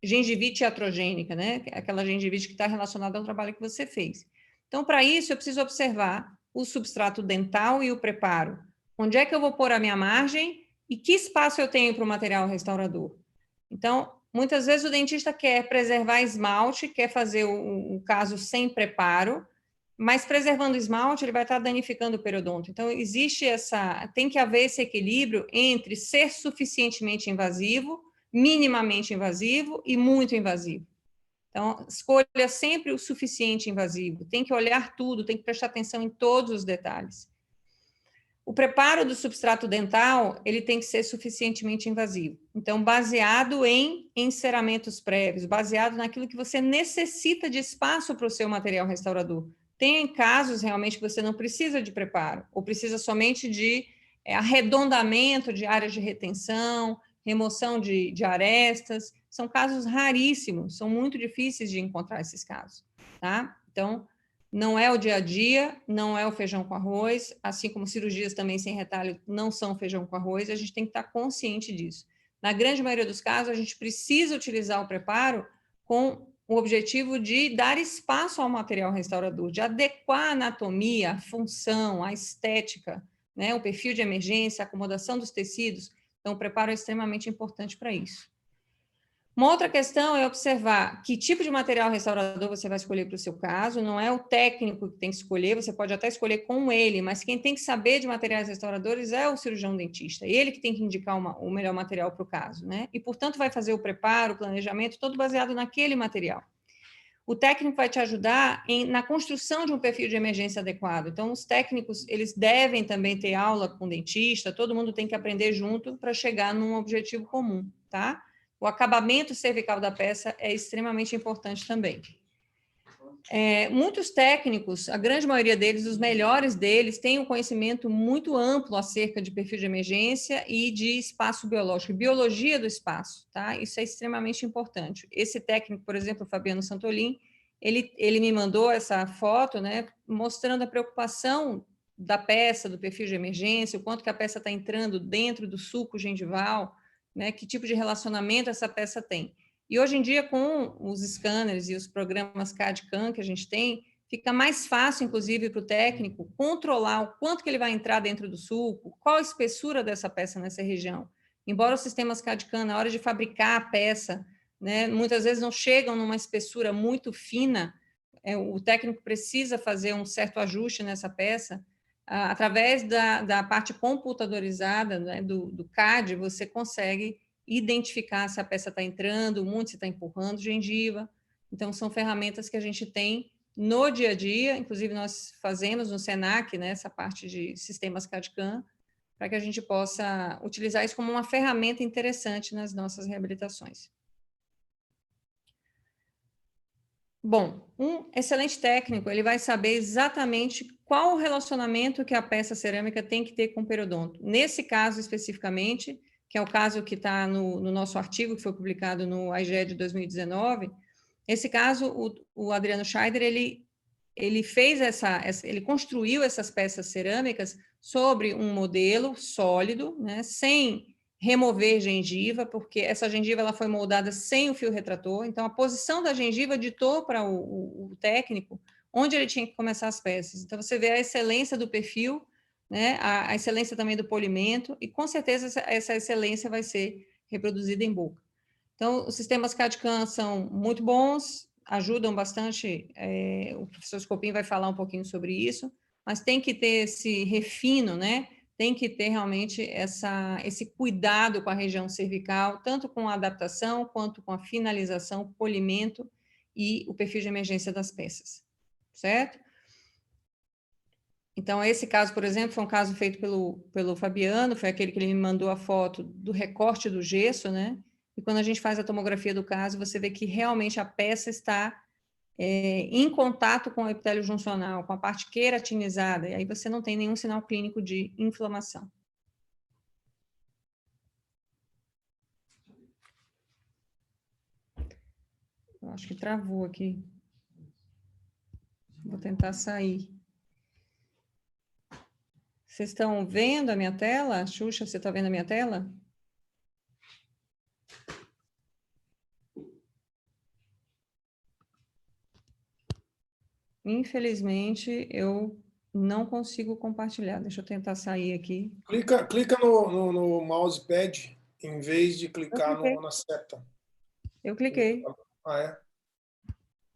gengivite iatrogênica, né? Aquela gengivite que está relacionada ao trabalho que você fez. Então, para isso, eu preciso observar o substrato dental e o preparo. Onde é que eu vou pôr a minha margem e que espaço eu tenho para o material restaurador? Então, muitas vezes o dentista quer preservar esmalte, quer fazer o caso sem preparo, mas preservando o esmalte, ele vai estar danificando o periodonto. Então, tem que haver esse equilíbrio entre ser suficientemente invasivo, minimamente invasivo e muito invasivo. Então, escolha sempre o suficiente invasivo. Tem que olhar tudo, tem que prestar atenção em todos os detalhes. O preparo do substrato dental, ele tem que ser suficientemente invasivo. Então, baseado em enceramentos prévios, baseado naquilo que você necessita de espaço para o seu material restaurador. Tem casos realmente que você não precisa de preparo, ou precisa somente de arredondamento de áreas de retenção, remoção de arestas. São casos raríssimos, são muito difíceis de encontrar esses casos, tá? Então, não é o dia a dia, não é o feijão com arroz, assim como cirurgias também sem retalho não são feijão com arroz, a gente tem que estar consciente disso. Na grande maioria dos casos, a gente precisa utilizar o preparo com o objetivo de dar espaço ao material restaurador, de adequar a anatomia, a função, a estética, né, o perfil de emergência, a acomodação dos tecidos. Então, o preparo é extremamente importante para isso. Uma outra questão é observar que tipo de material restaurador você vai escolher para o seu caso. Não é o técnico que tem que escolher, você pode até escolher com ele, mas quem tem que saber de materiais restauradores é o cirurgião dentista. Ele que tem que indicar o melhor material para o caso, né? E, portanto, vai fazer o preparo, o planejamento, todo baseado naquele material. O técnico vai te ajudar na construção de um perfil de emergência adequado. Então, os técnicos, eles devem também ter aula com o dentista, todo mundo tem que aprender junto para chegar num objetivo comum, tá? O acabamento cervical da peça é extremamente importante também. Muitos técnicos, a grande maioria deles, os melhores deles, têm um conhecimento muito amplo acerca de perfil de emergência e de espaço biológico, biologia do espaço, tá? Isso é extremamente importante. Esse técnico, por exemplo, o Fabiano Santolin, ele me mandou essa foto, né, mostrando a preocupação da peça, do perfil de emergência, o quanto que a peça está entrando dentro do sulco gengival, né, que tipo de relacionamento essa peça tem. E hoje em dia, com os scanners e os programas CAD/CAM que a gente tem, fica mais fácil, inclusive, para o técnico controlar o quanto que ele vai entrar dentro do sulco, qual a espessura dessa peça nessa região. Embora os sistemas CAD/CAM, na hora de fabricar a peça, né, muitas vezes não chegam numa espessura muito fina, o técnico precisa fazer um certo ajuste nessa peça. Através da parte computadorizada, né, do CAD, você consegue identificar se a peça está entrando, muito se está empurrando gengiva. Então, são ferramentas que a gente tem no dia a dia, inclusive nós fazemos no SENAC, né, essa parte de sistemas CAD/CAM, para que a gente possa utilizar isso como uma ferramenta interessante nas nossas reabilitações. Bom, um excelente técnico, ele vai saber exatamente qual o relacionamento que a peça cerâmica tem que ter com o periodonto. Nesse caso especificamente, que é o caso que está no nosso artigo, que foi publicado no IGE de 2019, esse caso, o Adriano Scheider, ele fez ele construiu essas peças cerâmicas sobre um modelo sólido, né, sem remover gengiva, porque essa gengiva ela foi moldada sem o fio retrator, então a posição da gengiva ditou para o técnico onde ele tinha que começar as peças. Então você vê a excelência do perfil, né, a excelência também do polimento, e com certeza essa excelência vai ser reproduzida em boca. Então, os sistemas CAD/CAM são muito bons, ajudam bastante, o professor Scopin vai falar um pouquinho sobre isso, mas tem que ter esse refino, né? Tem que ter realmente esse cuidado com a região cervical, tanto com a adaptação, quanto com a finalização, polimento e o perfil de emergência das peças, certo? Então, esse caso, por exemplo, foi um caso feito pelo Fabiano, foi aquele que ele me mandou a foto do recorte do gesso, né? E quando a gente faz a tomografia do caso, você vê que realmente a peça está em contato com o epitélio juncional, com a parte queratinizada, e aí você não tem nenhum sinal clínico de inflamação. Eu acho que travou aqui. Vou tentar sair. Vocês estão vendo a minha tela? Xuxa, você está vendo a minha tela? Infelizmente, eu não consigo compartilhar. Deixa eu tentar sair aqui. Clica no mousepad em vez de Eu clicar cliquei. na seta. Eu cliquei. Ah, é?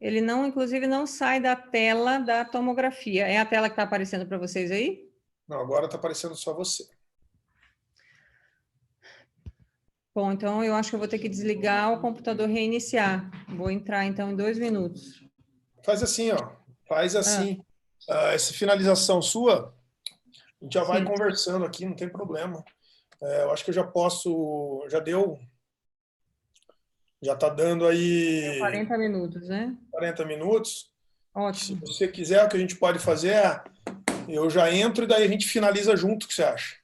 Ele não, inclusive, não sai da tela da tomografia. É a tela que está aparecendo para vocês aí? Não, agora está aparecendo só você. Bom, então eu acho que eu vou ter que desligar o computador e reiniciar. Vou entrar, então, em 2 minutos. Faz assim, ó. Faz Ah, assim. Essa finalização sua, a gente já vai sim. conversando aqui, não tem problema. Eu acho que eu já posso. Já deu. Já está dando Deu aí 40 minutos, né? 40 minutos. Se Ótimo. você quiser, o que a gente pode fazer é. Eu já entro e daí a gente finaliza junto, o que você acha?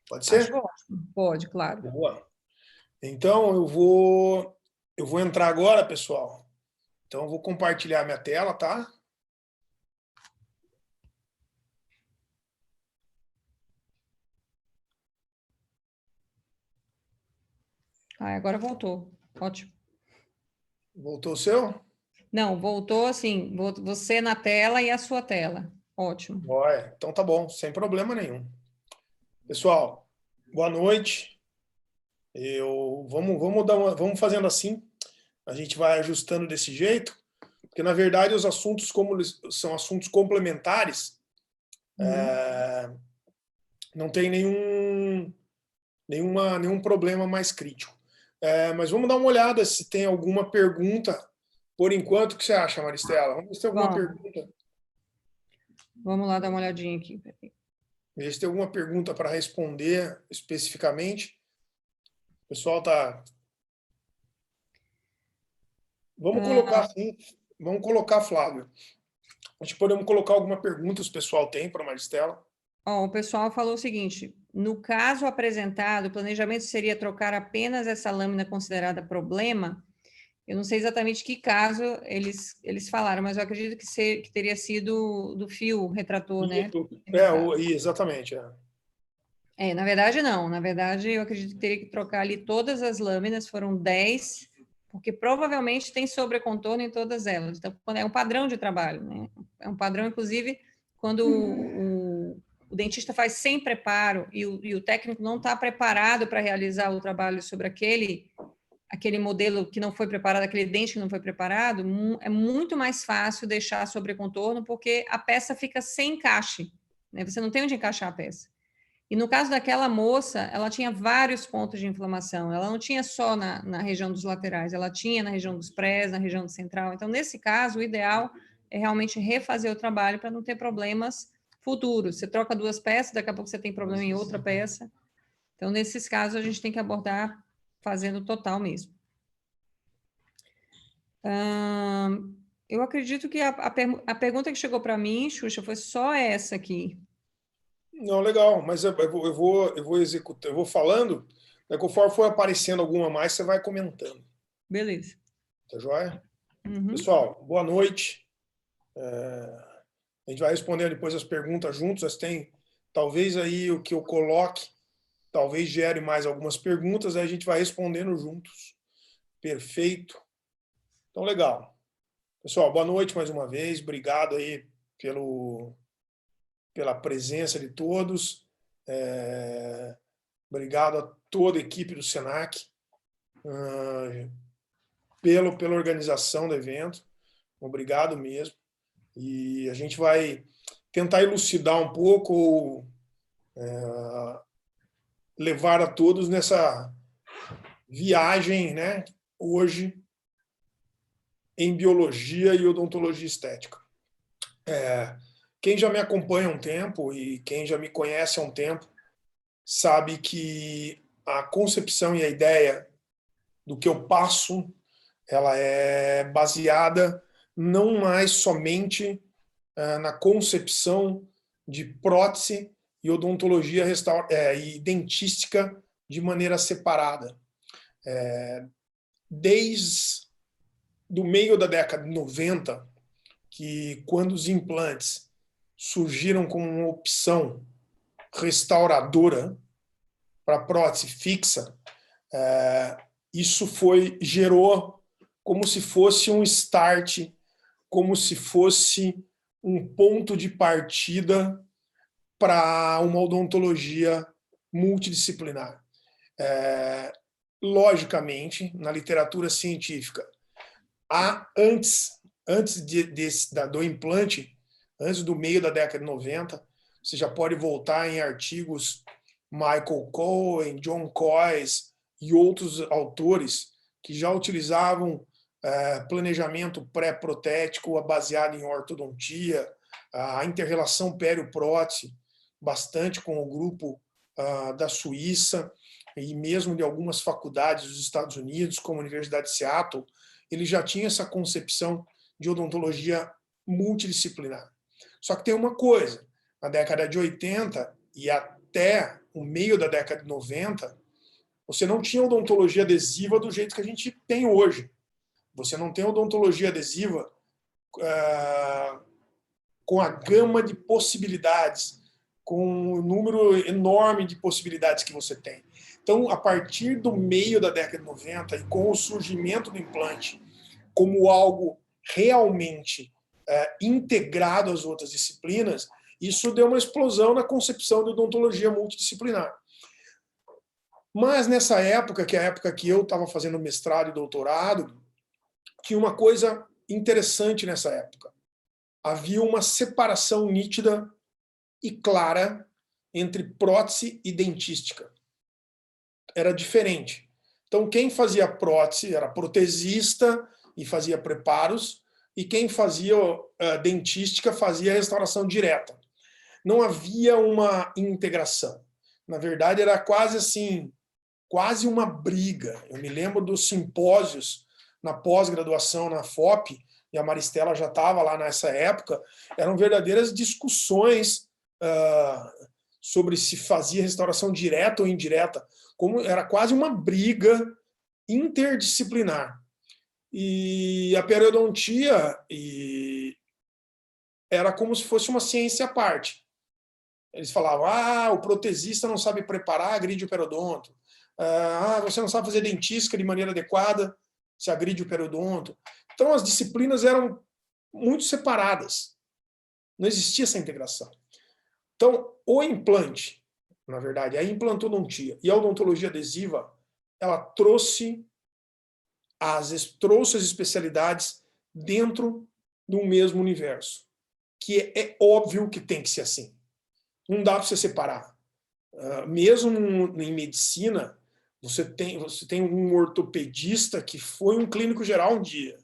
Pode Acho ser? ótimo. Pode, claro. Boa. Então, eu vou entrar agora, pessoal. Então, eu vou compartilhar minha tela, tá? Ah, agora voltou. Ótimo. Voltou o seu? Não, voltou assim, você na tela e a sua tela. Ótimo. Olha, então tá bom, sem problema nenhum. Pessoal, boa noite. Vamos fazendo assim. A gente vai ajustando desse jeito, porque na verdade os assuntos, como eles são assuntos complementares, Uhum. não tem nenhum problema mais crítico. Mas vamos dar uma olhada se tem alguma pergunta. Por enquanto, o que você acha, Maristela? Vamos ver se tem alguma Bom, pergunta. vamos lá dar uma olhadinha aqui. Ver se tem alguma pergunta para responder especificamente. O pessoal tá. Vamos colocar Ah, assim. Vamos colocar, Flávio. A gente podemos colocar alguma pergunta que o pessoal tem para a Maristela. ó, o pessoal falou o seguinte: no caso apresentado, o planejamento seria trocar apenas essa lâmina considerada problema. Eu não sei exatamente que caso eles falaram, mas eu acredito que teria sido do fio retrator, né? Isso. Arrebentado. Exatamente. Na verdade, não. Na verdade, eu acredito que teria que trocar ali todas as lâminas, foram 10, porque provavelmente tem sobrecontorno em todas elas. Então, é um padrão de trabalho, né? É um padrão, inclusive, quando o dentista faz sem preparo e o técnico não está preparado para realizar o trabalho sobre aquele modelo que não foi preparado, aquele dente que não foi preparado, é muito mais fácil deixar sobrecontorno, porque a peça fica sem encaixe, né? Você não tem onde encaixar a peça. E no caso daquela moça, ela tinha vários pontos de inflamação. Ela não tinha só na região dos laterais, ela tinha na região dos prés, na região do central. Então, nesse caso, o ideal é realmente refazer o trabalho para não ter problemas futuros. Você troca 2 peças, daqui a pouco você tem problema em outra peça. Então, nesses casos, a gente tem que abordar fazendo total mesmo. Eu acredito que a pergunta que chegou para mim, Xuxa, foi só essa aqui. Não, legal, mas eu vou executar, eu vou falando, né, conforme for aparecendo alguma mais, você vai comentando. Beleza. Tá joia? Uhum. Pessoal, boa noite. A gente vai respondendo depois as perguntas juntos. Tem talvez aí o que eu coloque, talvez gere mais algumas perguntas, aí a gente vai respondendo juntos. Perfeito. Então, legal. Pessoal, boa noite mais uma vez. Obrigado aí pela presença de todos. Obrigado a toda a equipe do Senac pela organização do evento. Obrigado mesmo. E a gente vai tentar elucidar um pouco, levar a todos nessa viagem, né, hoje, em biologia e odontologia estética. Quem já me acompanha há um tempo e quem já me conhece há um tempo sabe que a concepção e a ideia do que eu passo, ela é baseada não mais somente na concepção de prótese e odontologia e dentística de maneira separada. Desde do meio da década de 90, que quando os implantes surgiram como uma opção restauradora para prótese fixa, isso gerou como se fosse um start, como se fosse um ponto de partida para uma odontologia multidisciplinar. Logicamente, na literatura científica, antes do implante, antes do meio da década de 90, você já pode voltar em artigos Michael Cohen, John Coyce e outros autores que já utilizavam planejamento pré-protético baseado em ortodontia, a inter-relação pério-prótese, bastante com o grupo da Suíça e mesmo de algumas faculdades dos Estados Unidos, como a Universidade de Seattle. Ele já tinha essa concepção de odontologia multidisciplinar. Só que tem uma coisa, na década de 80 e até o meio da década de 90, você não tinha odontologia adesiva do jeito que a gente tem hoje. Você não tem odontologia adesiva com a gama de possibilidades, com o número enorme de possibilidades que você tem. Então, a partir do meio da década de 90 e com o surgimento do implante como algo realmente integrado às outras disciplinas, isso deu uma explosão na concepção de odontologia multidisciplinar. Mas nessa época, que é a época que eu estava fazendo mestrado e doutorado, tinha uma coisa interessante nessa época. Havia uma separação nítida e clara entre prótese e dentística. Era diferente. Então, quem fazia prótese era protesista e fazia preparos, e quem fazia dentística fazia restauração direta. Não havia uma integração. Na verdade, era quase assim, quase uma briga. Eu me lembro dos simpósios na pós-graduação na FOP, e a Maristela já estava lá nessa época, eram verdadeiras discussões sobre se fazia restauração direta ou indireta, como era quase uma briga interdisciplinar. E a periodontia era como se fosse uma ciência à parte. Eles falavam, o protesista não sabe preparar, agride o periodonto. Você não sabe fazer dentística de maneira adequada, se agride o periodonto. Então, as disciplinas eram muito separadas. Não existia essa integração. Então, o implante, na verdade, a implantodontia e a odontologia adesiva, ela trouxe as especialidades dentro do mesmo universo, que é óbvio que tem que ser assim. Não dá para você separar. Mesmo em medicina, você tem um ortopedista que foi um clínico geral um dia,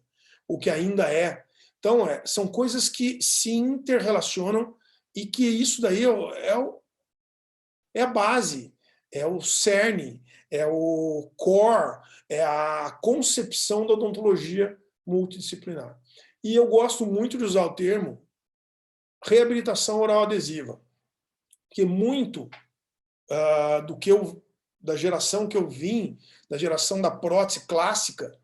o que ainda é. Então, são coisas que se interrelacionam e que isso daí é a base, é o cerne, é o core, é a concepção da odontologia multidisciplinar. E eu gosto muito de usar o termo reabilitação oral adesiva, porque muito da geração que eu vim, da geração da prótese clássica,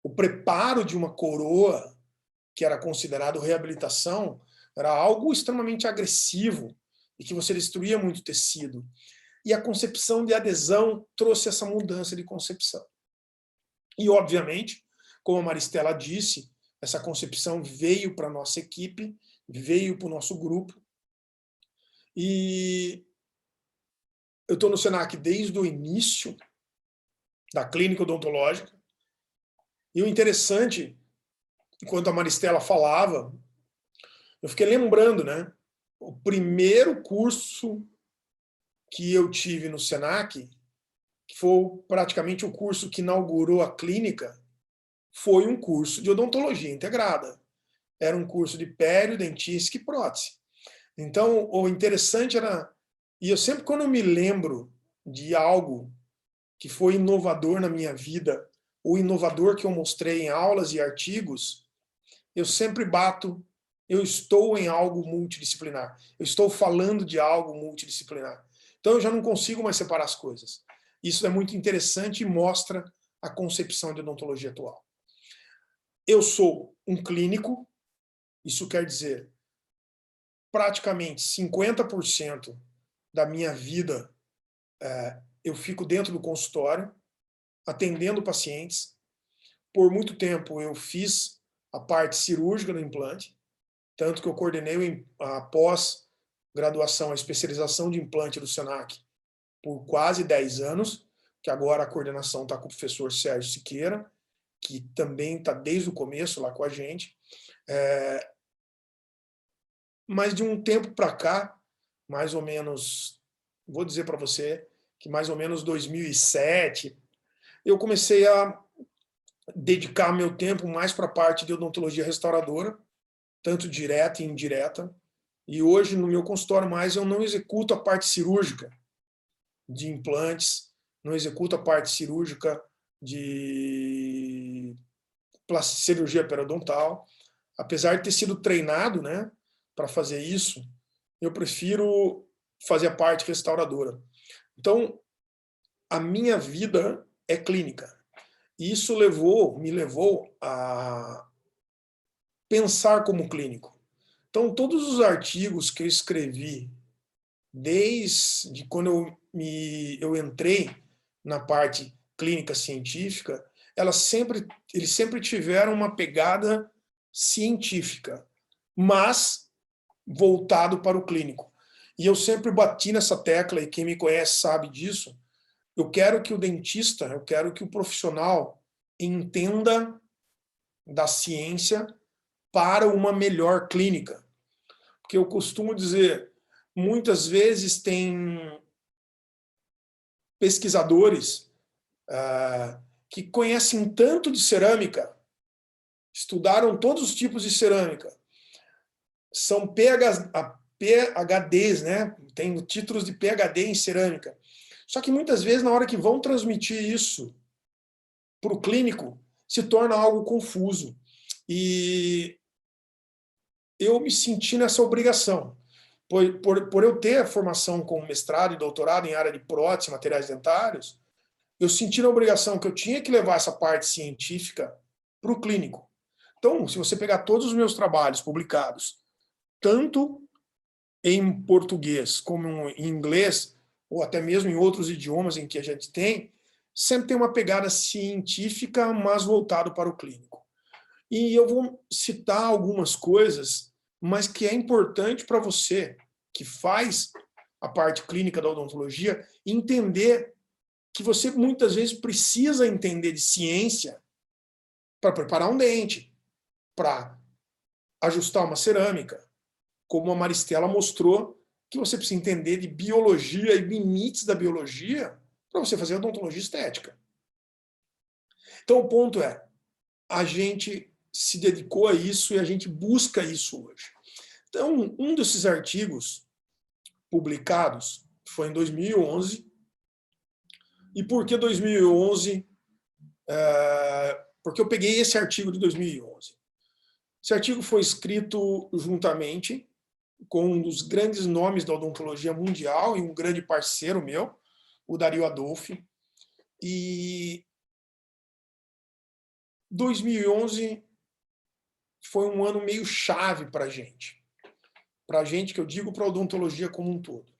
o preparo de uma coroa, que era considerado reabilitação, era algo extremamente agressivo e que você destruía muito tecido. E a concepção de adesão trouxe essa mudança de concepção. E, obviamente, como a Maristela disse, essa concepção veio para a nossa equipe, veio para o nosso grupo. E eu estou no Senac desde o início da clínica odontológica. E o interessante, enquanto a Maristela falava, eu fiquei lembrando, né? O primeiro curso que eu tive no Senac, que foi praticamente o curso que inaugurou a clínica, foi um curso de odontologia integrada. Era um curso de pério, dentística e prótese. Então, o interessante era... E eu sempre, quando eu me lembro de algo que foi inovador na minha vida, o inovador que eu mostrei em aulas e artigos, eu sempre bato, eu estou em algo multidisciplinar. Eu estou falando de algo multidisciplinar. Então, eu já não consigo mais separar as coisas. Isso é muito interessante e mostra a concepção de odontologia atual. eu sou um clínico, isso quer dizer, praticamente 50% da minha vida eu fico dentro do consultório, atendendo pacientes. Por muito tempo eu fiz a parte cirúrgica do implante, tanto que eu coordenei a pós-graduação, a especialização de implante do Senac por quase 10 anos, que agora a coordenação está com o professor Sérgio Siqueira, que também está desde o começo lá com a gente. Mas de um tempo para cá, mais ou menos, vou dizer para você, que mais ou menos 2007, eu comecei a dedicar meu tempo mais para a parte de odontologia restauradora, tanto direta e indireta. E hoje, no meu consultório mais, eu não executo a parte cirúrgica de implantes, não executo a parte cirúrgica de cirurgia periodontal. Apesar de ter sido treinado, né, para fazer isso, eu prefiro fazer a parte restauradora. Então, a minha vida é clínica. E isso me levou a pensar como clínico. Então, todos os artigos que eu escrevi, desde quando eu entrei na parte clínica científica, eles sempre tiveram uma pegada científica, mas voltado para o clínico. E eu sempre bati nessa tecla, e quem me conhece sabe disso. Eu quero que o dentista, eu quero que o profissional entenda da ciência para uma melhor clínica. Porque eu costumo dizer, muitas vezes tem pesquisadores que conhecem tanto de cerâmica, estudaram todos os tipos de cerâmica, são PhDs, né? Tem títulos de PhD em cerâmica. Só que muitas vezes, na hora que vão transmitir isso para o clínico, se torna algo confuso. E eu me senti nessa obrigação. Por eu ter a formação com mestrado e doutorado em área de prótese, materiais dentários, eu senti na obrigação que eu tinha que levar essa parte científica para o clínico. Então, se você pegar todos os meus trabalhos publicados, tanto em português como em inglês, ou até mesmo em outros idiomas em que a gente tem, sempre tem uma pegada científica, mas voltado para o clínico. E eu vou citar algumas coisas, mas que é importante para você, que faz a parte clínica da odontologia, entender que você muitas vezes precisa entender de ciência para preparar um dente, para ajustar uma cerâmica, como a Maristela mostrou, que você precisa entender de biologia e limites da biologia para você fazer odontologia estética. Então, o ponto é, a gente se dedicou a isso e a gente busca isso hoje. Então, um desses artigos publicados foi em 2011. E por que 2011? Porque eu peguei esse artigo de 2011. Esse artigo foi escrito juntamente com um dos grandes nomes da odontologia mundial e um grande parceiro meu, o Dario Adolphi. E 2011 foi um ano meio chave para a gente. Para a gente, que eu digo para a odontologia como um todo.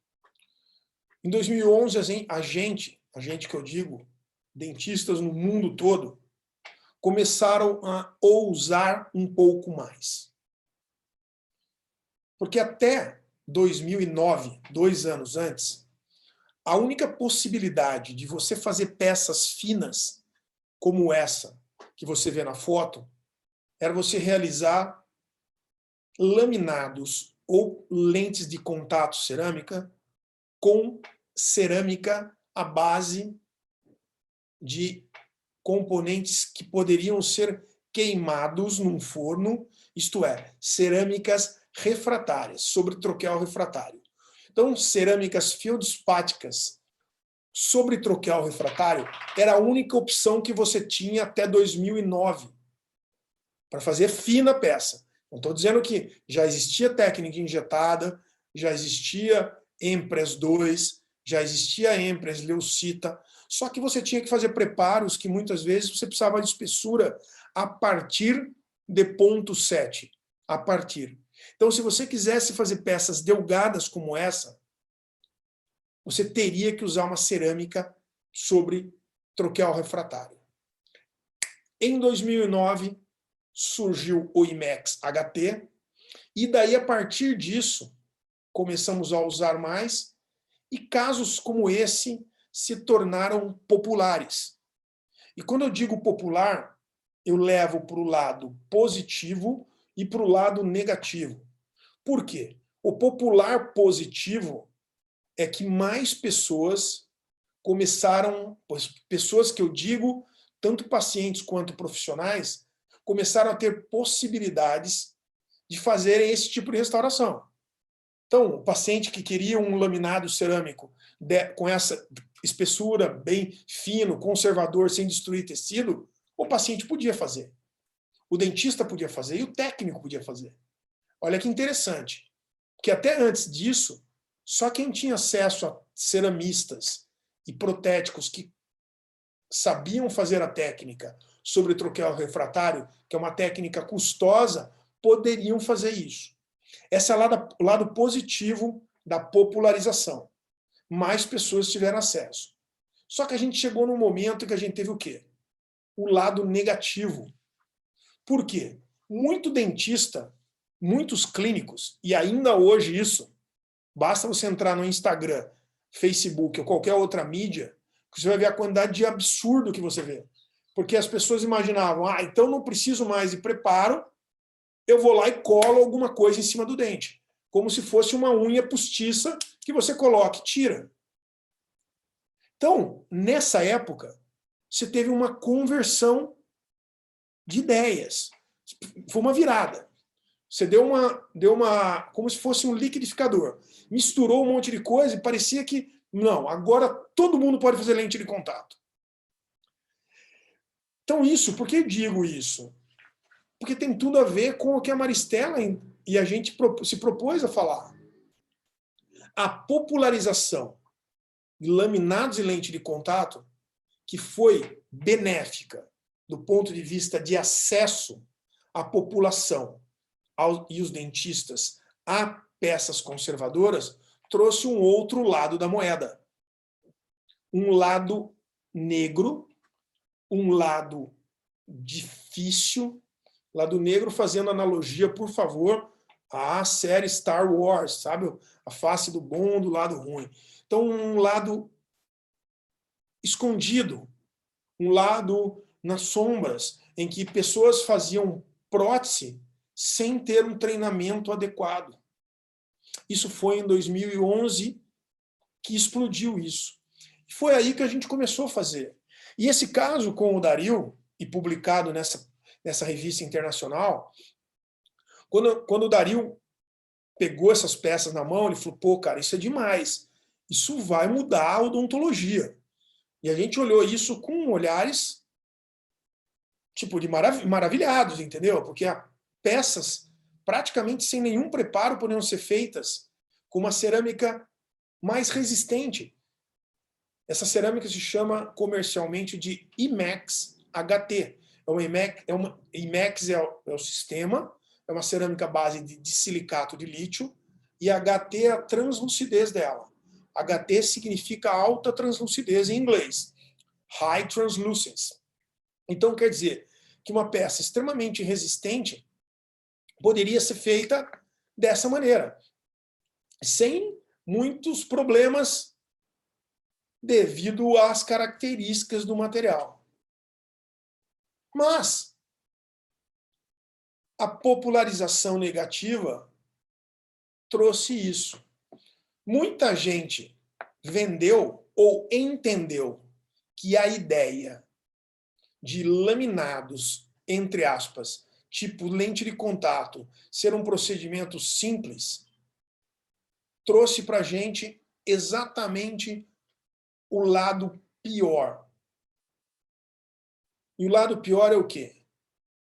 Em 2011, a gente que eu digo, dentistas no mundo todo, começaram a ousar um pouco mais. Porque até 2009, 2 anos antes, a única possibilidade de você fazer peças finas como essa que você vê na foto era você realizar laminados ou lentes de contato cerâmica com cerâmica à base de componentes que poderiam ser queimados num forno, isto é, cerâmicas refratárias, sobre troquel refratário. Então, cerâmicas feldspáticas sobre troquel refratário era a única opção que você tinha até 2009 para fazer fina peça. Não estou dizendo que já existia técnica injetada, já existia Empress 2, já existia Empress Leucita, só que você tinha que fazer preparos que muitas vezes você precisava de espessura a partir de ponto 7, a partir. Então, se você quisesse fazer peças delgadas como essa, você teria que usar uma cerâmica sobre troquel refratário. Em 2009, surgiu o IMEX HT, e daí, a partir disso, começamos a usar mais, e casos como esse se tornaram populares. E quando eu digo popular, eu levo para o lado positivo e para o lado negativo. Por quê? O popular positivo é que mais pessoas começaram, pessoas que eu digo, tanto pacientes quanto profissionais, começaram a ter possibilidades de fazerem esse tipo de restauração. Então, o paciente que queria um laminado cerâmico com essa espessura bem fino, conservador, sem destruir tecido, o paciente podia fazer. O dentista podia fazer e o técnico podia fazer. Olha que interessante, que até antes disso, só quem tinha acesso a ceramistas e protéticos que sabiam fazer a técnica sobre troquel refratário, que é uma técnica custosa, poderiam fazer isso. Esse é o lado positivo da popularização. Mais pessoas tiveram acesso. Só que a gente chegou num momento que a gente teve o quê? O lado negativo. Por quê? Muito dentista, muitos clínicos, e ainda hoje isso, basta você entrar no Instagram, Facebook ou qualquer outra mídia, que você vai ver a quantidade de absurdo que você vê. Porque as pessoas imaginavam, então não preciso mais de preparo, eu vou lá e colo alguma coisa em cima do dente. Como se fosse uma unha postiça que você coloca e tira. Então, nessa época, você teve uma conversão de ideias. Foi uma virada. Você deu uma como se fosse um liquidificador. Misturou um monte de coisa e parecia que, não, agora todo mundo pode fazer lente de contato. Então isso, por que eu digo isso? Porque tem tudo a ver com o que a Maristela e a gente se propôs a falar. A popularização de laminados e lente de contato, que foi benéfica do ponto de vista de acesso à população e os dentistas a peças conservadoras, trouxe um outro lado da moeda. Um lado negro, um lado difícil, lado negro fazendo analogia, por favor, à série Star Wars, sabe? A face do bom, do lado ruim. Então, um lado escondido, um lado nas sombras, em que pessoas faziam prótese sem ter um treinamento adequado. Isso foi em 2011 que explodiu isso. Foi aí que a gente começou a fazer. E esse caso com o Dario, e publicado nessa revista internacional, quando o Dario pegou essas peças na mão, ele falou, pô, cara, isso é demais. Isso vai mudar a odontologia. E a gente olhou isso com olhares tipo de maravilhados, entendeu? Porque peças praticamente sem nenhum preparo poderiam ser feitas com uma cerâmica mais resistente. Essa cerâmica se chama comercialmente de IMEX HT. IMEX é o sistema, é uma cerâmica à base de silicato de lítio, e HT é a translucidez dela. HT significa alta translucidez em inglês, High Translucence. Então quer dizer que uma peça extremamente resistente poderia ser feita dessa maneira, sem muitos problemas devido às características do material. Mas a popularização negativa trouxe isso. Muita gente vendeu ou entendeu que a ideia de laminados, entre aspas, tipo lente de contato, ser um procedimento simples, trouxe para a gente exatamente o lado pior. E o lado pior é o quê?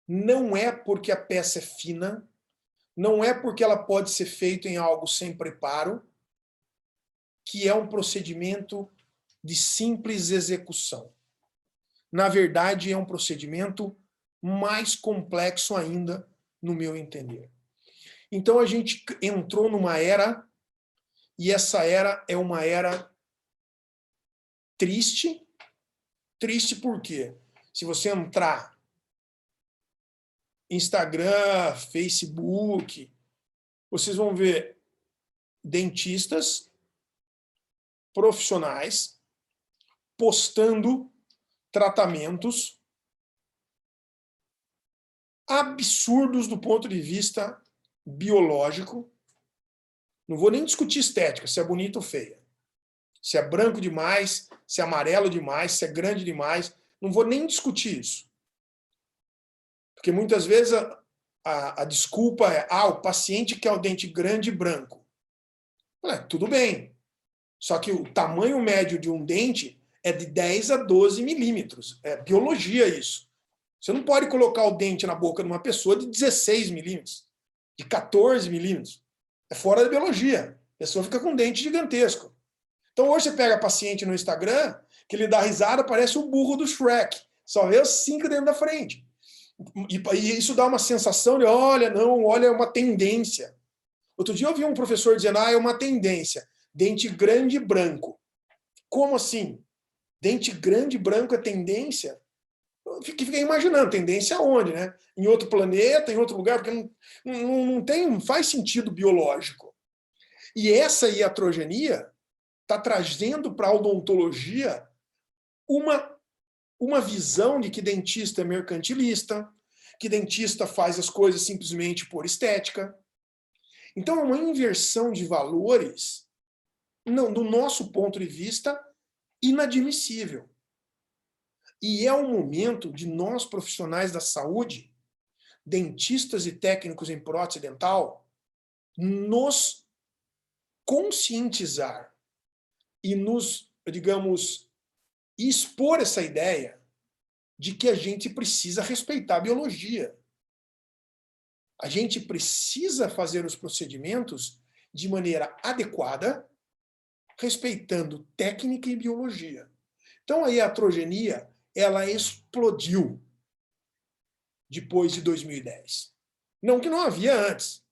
Não é porque a peça é fina, não é porque ela pode ser feita em algo sem preparo, que é um procedimento de simples execução. Na verdade, é um procedimento mais complexo ainda, no meu entender. Então a gente entrou numa era, e essa era é uma era triste. Triste por quê? Se você entrar Instagram, Facebook, vocês vão ver dentistas profissionais postando tratamentos absurdos do ponto de vista biológico. Não vou nem discutir estética, se é bonita ou feia. Se é branco demais, se é amarelo demais, se é grande demais. Não vou nem discutir isso. Porque muitas vezes a desculpa é o paciente quer o dente grande e branco. Tudo bem. Só que o tamanho médio de um dente é de 10 a 12 milímetros. É biologia isso. Você não pode colocar o dente na boca de uma pessoa de 16 milímetros, de 14 milímetros. É fora da biologia. A pessoa fica com um dente gigantesco. Então hoje você pega paciente no Instagram, que ele dá risada, parece o burro do Shrek. Só vê os 5 dentro da frente. E isso dá uma sensação de, olha, é uma tendência. Outro dia eu vi um professor dizendo, é uma tendência. Dente grande e branco. Como assim? Dente grande e branco é tendência? Eu fiquei imaginando, tendência aonde, né? Em outro planeta, em outro lugar, porque não faz sentido biológico. E essa iatrogenia está trazendo para a odontologia uma visão de que dentista é mercantilista, que dentista faz as coisas simplesmente por estética. Então é uma inversão de valores, do nosso ponto de vista, inadmissível. E é o momento de nós, profissionais da saúde, dentistas e técnicos em prótese dental, nos conscientizar e nos, digamos, expor essa ideia de que a gente precisa respeitar a biologia. A gente precisa fazer os procedimentos de maneira adequada, respeitando técnica e biologia. Então a iatrogenia, ela explodiu depois de 2010. Não que não havia antes,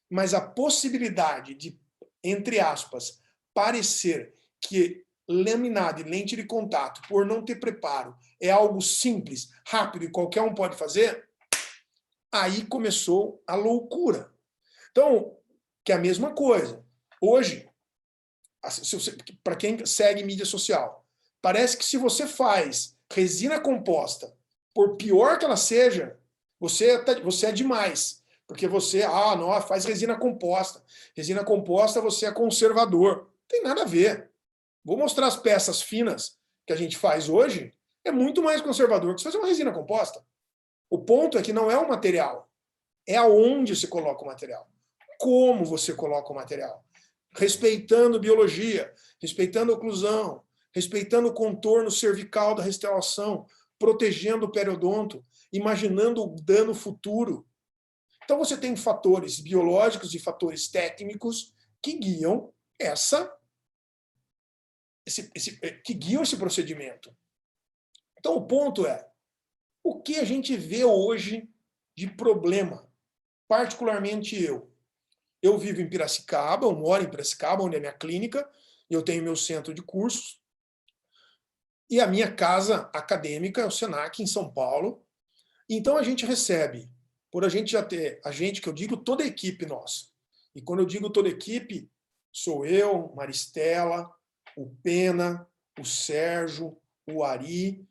mas a possibilidade de, entre aspas, parecer que laminado e lente de contato, por não ter preparo, é algo simples, rápido e qualquer um pode fazer, aí começou a loucura. Então, que é a mesma coisa. Hoje, para quem segue mídia social, parece que se você faz resina composta, por pior que ela seja, você é demais. Porque você, não, faz resina composta. Resina composta, você é conservador. Não tem nada a ver. Vou mostrar as peças finas que a gente faz hoje, é muito mais conservador que se fazer uma resina composta. O ponto é que não é o material, é aonde você coloca o material. Como você coloca o material. Respeitando biologia, respeitando a oclusão, respeitando o contorno cervical da restauração, protegendo o periodonto, imaginando o dano futuro. Então você tem fatores biológicos e fatores técnicos que guiam esse procedimento. Então o ponto é, o que a gente vê hoje de problema? Particularmente eu. Eu vivo em Piracicaba, eu moro em Piracicaba, onde é a minha clínica, e eu tenho meu centro de cursos. E a minha casa acadêmica é o Senac, em São Paulo. Então a gente recebe, por a gente já ter, que eu digo toda a equipe nossa. E quando eu digo toda a equipe, sou eu, Maristela, o Pena, o Sérgio, o Ari,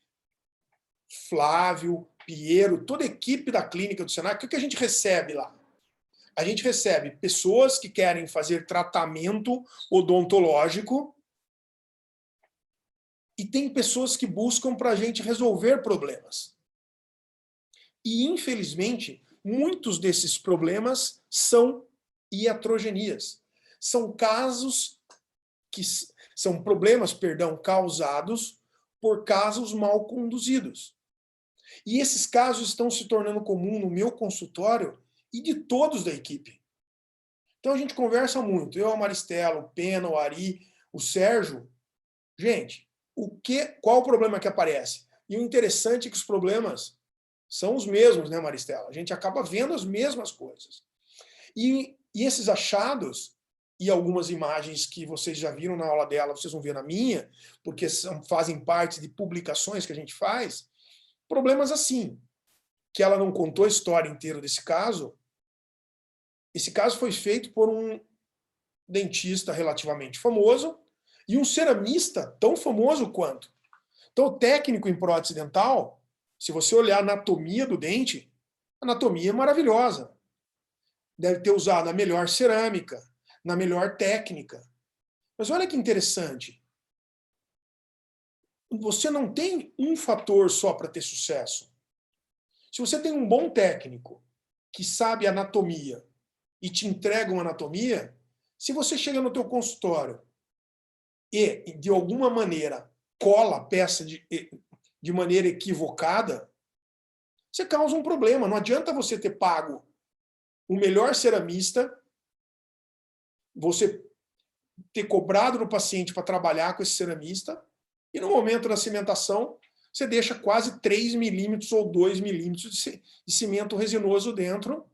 Flávio, Piero, toda a equipe da clínica do Senac. O que a gente recebe lá? A gente recebe pessoas que querem fazer tratamento odontológico e tem pessoas que buscam para a gente resolver problemas. E, infelizmente, muitos desses problemas são iatrogenias. São problemas, causados por casos mal conduzidos. E esses casos estão se tornando comum no meu consultório e de todos da equipe. Então a gente conversa muito, eu, a Maristela, o Pena, o Ari, o Sérgio. Gente, qual o problema que aparece? E o interessante é que os problemas são os mesmos, né, Maristela? A gente acaba vendo as mesmas coisas. E esses achados, e algumas imagens que vocês já viram na aula dela, vocês vão ver na minha, porque fazem parte de publicações que a gente faz, problemas assim, que ela não contou a história inteira desse caso. Esse caso foi feito por um dentista relativamente famoso e um ceramista tão famoso quanto. Então, o técnico em prótese dental, se você olhar a anatomia do dente, a anatomia é maravilhosa. Deve ter usado a melhor cerâmica, na melhor técnica. Mas olha que interessante. Você não tem um fator só para ter sucesso. Se você tem um bom técnico que sabe anatomia e te entrega uma anatomia, se você chega no teu consultório e, de alguma maneira, cola a peça de maneira equivocada, você causa um problema. Não adianta você ter pago o melhor ceramista, você ter cobrado no paciente para trabalhar com esse ceramista, e no momento da cimentação, você deixa quase 3 milímetros ou 2 milímetros de cimento resinoso dentro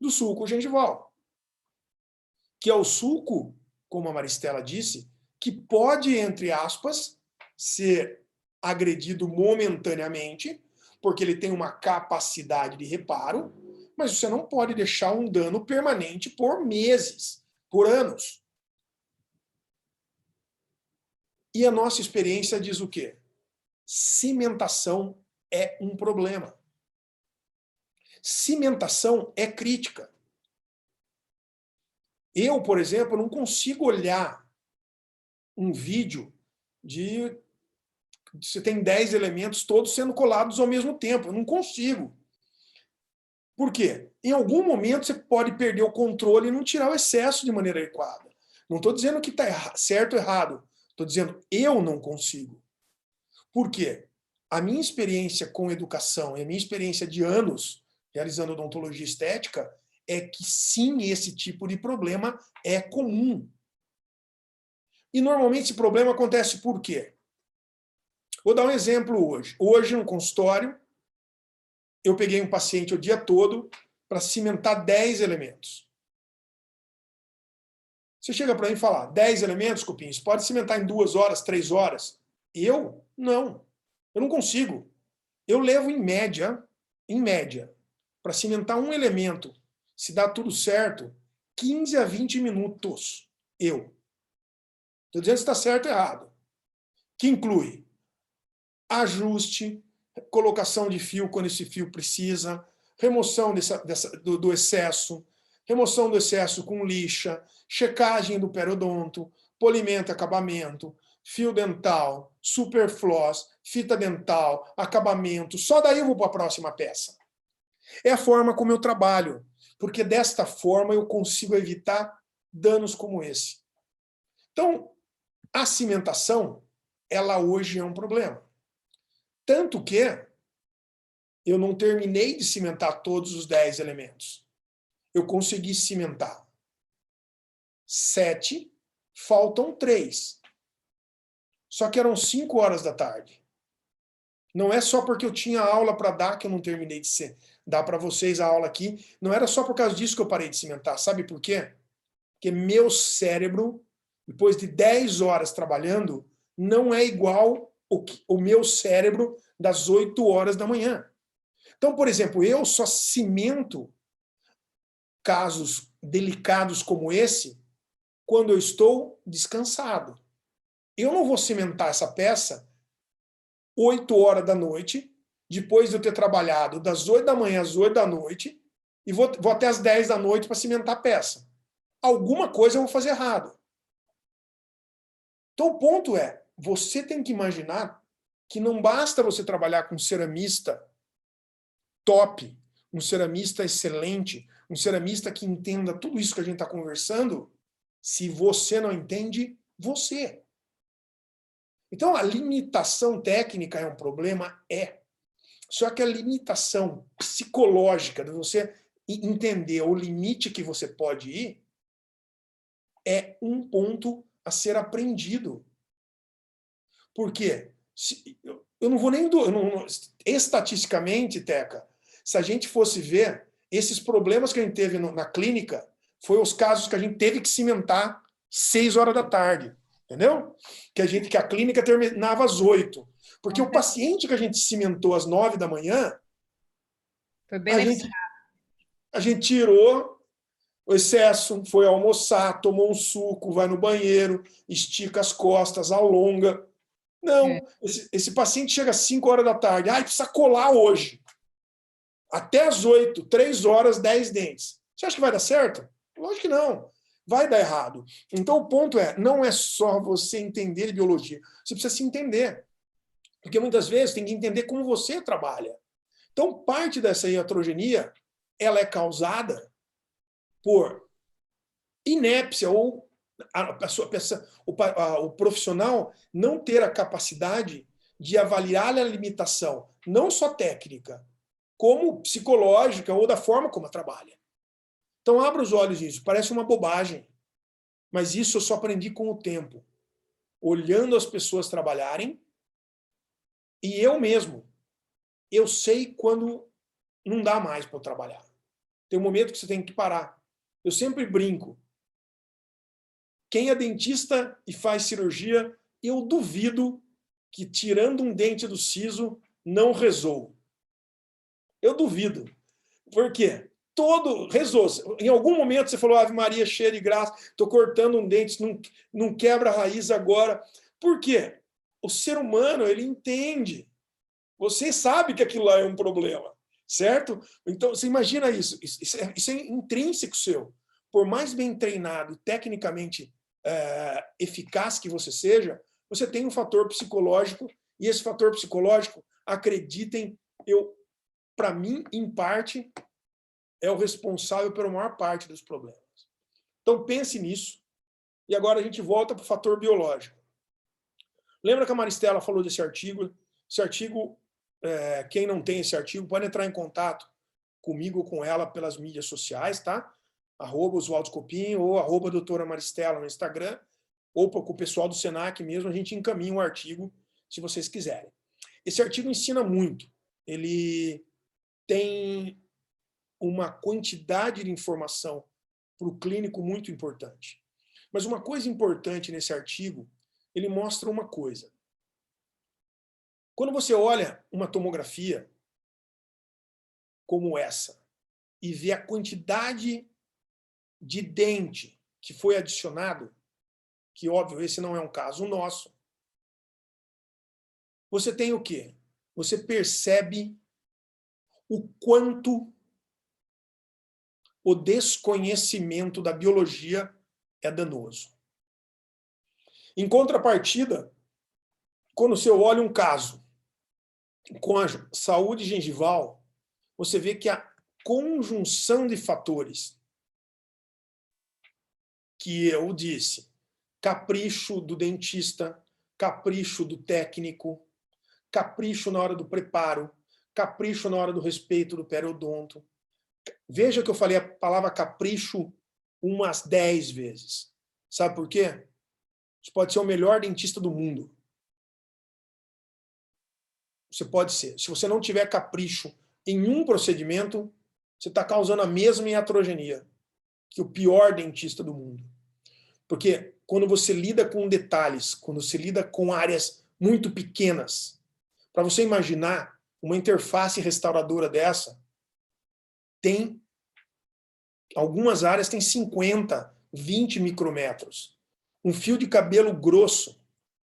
do sulco gengival. Que é o sulco, como a Maristela disse, que pode, entre aspas, ser agredido momentaneamente, porque ele tem uma capacidade de reparo, mas você não pode deixar um dano permanente por meses, por anos. E a nossa experiência diz o quê? Cimentação é um problema. Cimentação é crítica. Eu, por exemplo, não consigo olhar um vídeo de você tem 10 elementos todos sendo colados ao mesmo tempo. Eu não consigo. Por quê? Em algum momento você pode perder o controle e não tirar o excesso de maneira adequada. Não estou dizendo que está certo ou errado. Estou dizendo eu não consigo. Por quê? A minha experiência com educação e a minha experiência de anos realizando odontologia estética é que sim, esse tipo de problema é comum. E normalmente esse problema acontece por quê? Vou dar um exemplo hoje. Hoje, no consultório, eu peguei um paciente o dia todo para cimentar 10 elementos. Você chega para mim e fala, 10 elementos, Cupim, você pode cimentar em 2 horas, 3 horas? Eu? Não. Eu não consigo. Eu levo em média, para cimentar um elemento, se dá tudo certo, 15 a 20 minutos. Eu. Estou dizendo se está certo ou errado. Que inclui ajuste, colocação de fio quando esse fio precisa, remoção do excesso, remoção do excesso com lixa, checagem do periodonto, polimento e acabamento, fio dental, superfloss, fita dental, acabamento. Só daí eu vou para a próxima peça. É a forma como eu trabalho, porque desta forma eu consigo evitar danos como esse. Então, a cimentação, ela hoje é um problema. Tanto que eu não terminei de cimentar todos os 10 elementos. Eu consegui cimentar 7, faltam 3. Só que eram 5 horas da tarde. Não é só porque eu tinha aula para dar que eu não terminei de dar para vocês a aula aqui. Não era só por causa disso que eu parei de cimentar. Sabe por quê? Porque meu cérebro, depois de 10 horas trabalhando, não é igual o meu cérebro das 8 horas da manhã. Então, por exemplo, eu só cimento casos delicados como esse quando eu estou descansado. Eu não vou cimentar essa peça 8 horas da noite, depois de eu ter trabalhado das 8 da manhã às 8 da noite, e vou até às 10 da noite para cimentar a peça. Alguma coisa eu vou fazer errado. Então o ponto é, você tem que imaginar que não basta você trabalhar com um ceramista top, um ceramista excelente, um ceramista que entenda tudo isso que a gente está conversando, se você não entende, você. Então, a limitação técnica é um problema? É. Só que a limitação psicológica de você entender o limite que você pode ir é um ponto a ser aprendido. Por quê? eu não vou nem... Estatisticamente, Teca, se a gente fosse ver, esses problemas que a gente teve na clínica, foi os casos que a gente teve que cimentar 6 horas da tarde, entendeu? Que a clínica terminava às 8. Porque o paciente que a gente cimentou às 9 da manhã, Foi beneficiado. A gente tirou o excesso, foi almoçar, tomou um suco, vai no banheiro, estica as costas, alonga. Não, esse paciente chega às 5 horas da tarde, precisa colar hoje. Até às 8, 3 horas, 10 dentes. Você acha que vai dar certo? Lógico que não. Vai dar errado. Então, o ponto não é só você entender biologia. Você precisa se entender. Porque muitas vezes tem que entender como você trabalha. Então, parte dessa iatrogenia, ela é causada por inépcia ou o profissional não ter a capacidade de avaliar a limitação, não só técnica, como psicológica ou da forma como trabalha. Então, abra os olhos nisso. Parece uma bobagem, mas isso eu só aprendi com o tempo. Olhando as pessoas trabalharem, e eu mesmo, eu sei quando não dá mais para trabalhar. Tem um momento que você tem que parar. Eu sempre brinco. Quem é dentista e faz cirurgia, eu duvido que, tirando um dente do siso, não rezou. Eu duvido. Por quê? Rezou. Em algum momento você falou, Ave Maria, cheia de graça, estou cortando um dente, não quebra a raiz agora. Por quê? O ser humano, ele entende. Você sabe que aquilo lá é um problema, certo? Então, você imagina isso. Isso é intrínseco seu. Por mais bem treinado, tecnicamente eficaz que você seja, você tem um fator psicológico, e esse fator psicológico, acreditem, para mim, em parte, é o responsável pela maior parte dos problemas. Então, pense nisso. E agora a gente volta para o fator biológico. Lembra que a Maristela falou desse artigo? Esse artigo, quem não tem esse artigo, pode entrar em contato comigo ou com ela pelas mídias sociais, tá? @Oswaldo ou @doutora Maristela no Instagram, ou com o pessoal do Senac mesmo, a gente encaminha um artigo, se vocês quiserem. Esse artigo ensina muito. Ele tem uma quantidade de informação para o clínico muito importante. Mas uma coisa importante nesse artigo, ele mostra uma coisa. Quando você olha uma tomografia como essa e vê a quantidade de dente que foi adicionado, que, óbvio, esse não é um caso nosso, você tem o quê? Você percebe o quanto o desconhecimento da biologia é danoso. Em contrapartida, quando você olha um caso com a saúde gengival, você vê que a conjunção de fatores que eu disse, capricho do dentista, capricho do técnico, capricho na hora do preparo, capricho na hora do respeito do periodonto. Veja que eu falei a palavra capricho umas 10 vezes. Sabe por quê? Você pode ser o melhor dentista do mundo. Você pode ser. Se você não tiver capricho em um procedimento, você está causando a mesma iatrogenia que o pior dentista do mundo. Porque quando você lida com detalhes, quando você lida com áreas muito pequenas, para você imaginar uma interface restauradora dessa, tem algumas áreas tem 50, 20 micrômetros. Um fio de cabelo grosso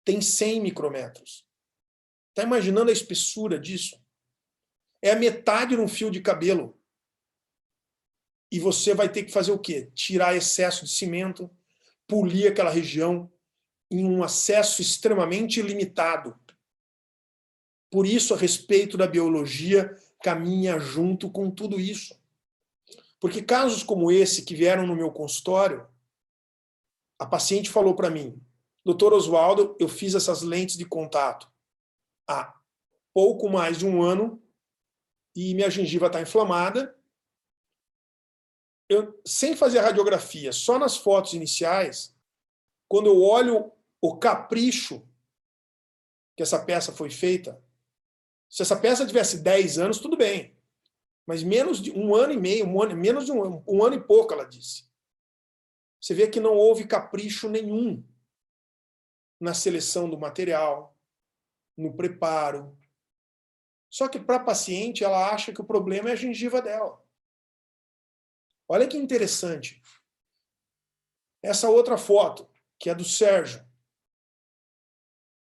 tem 100 micrômetros. Está imaginando a espessura disso? É a metade de um fio de cabelo. E você vai ter que fazer o quê? Tirar excesso de cimento, polir aquela região em um acesso extremamente limitado. Por isso, a respeito da biologia, caminha junto com tudo isso. Porque casos como esse que vieram no meu consultório, a paciente falou para mim, doutor Oswaldo, eu fiz essas lentes de contato há pouco mais de um ano e minha gengiva está inflamada. Sem fazer a radiografia, só nas fotos iniciais, quando eu olho o capricho que essa peça foi feita, Se essa peça tivesse 10 anos, tudo bem. Mas menos de 1 ano e meio, menos de um ano e pouco, ela disse. Você vê que não houve capricho nenhum na seleção do material, no preparo. Só que para a paciente, ela acha que o problema é a gengiva dela. Olha que interessante. Essa outra foto, que é do Sérgio.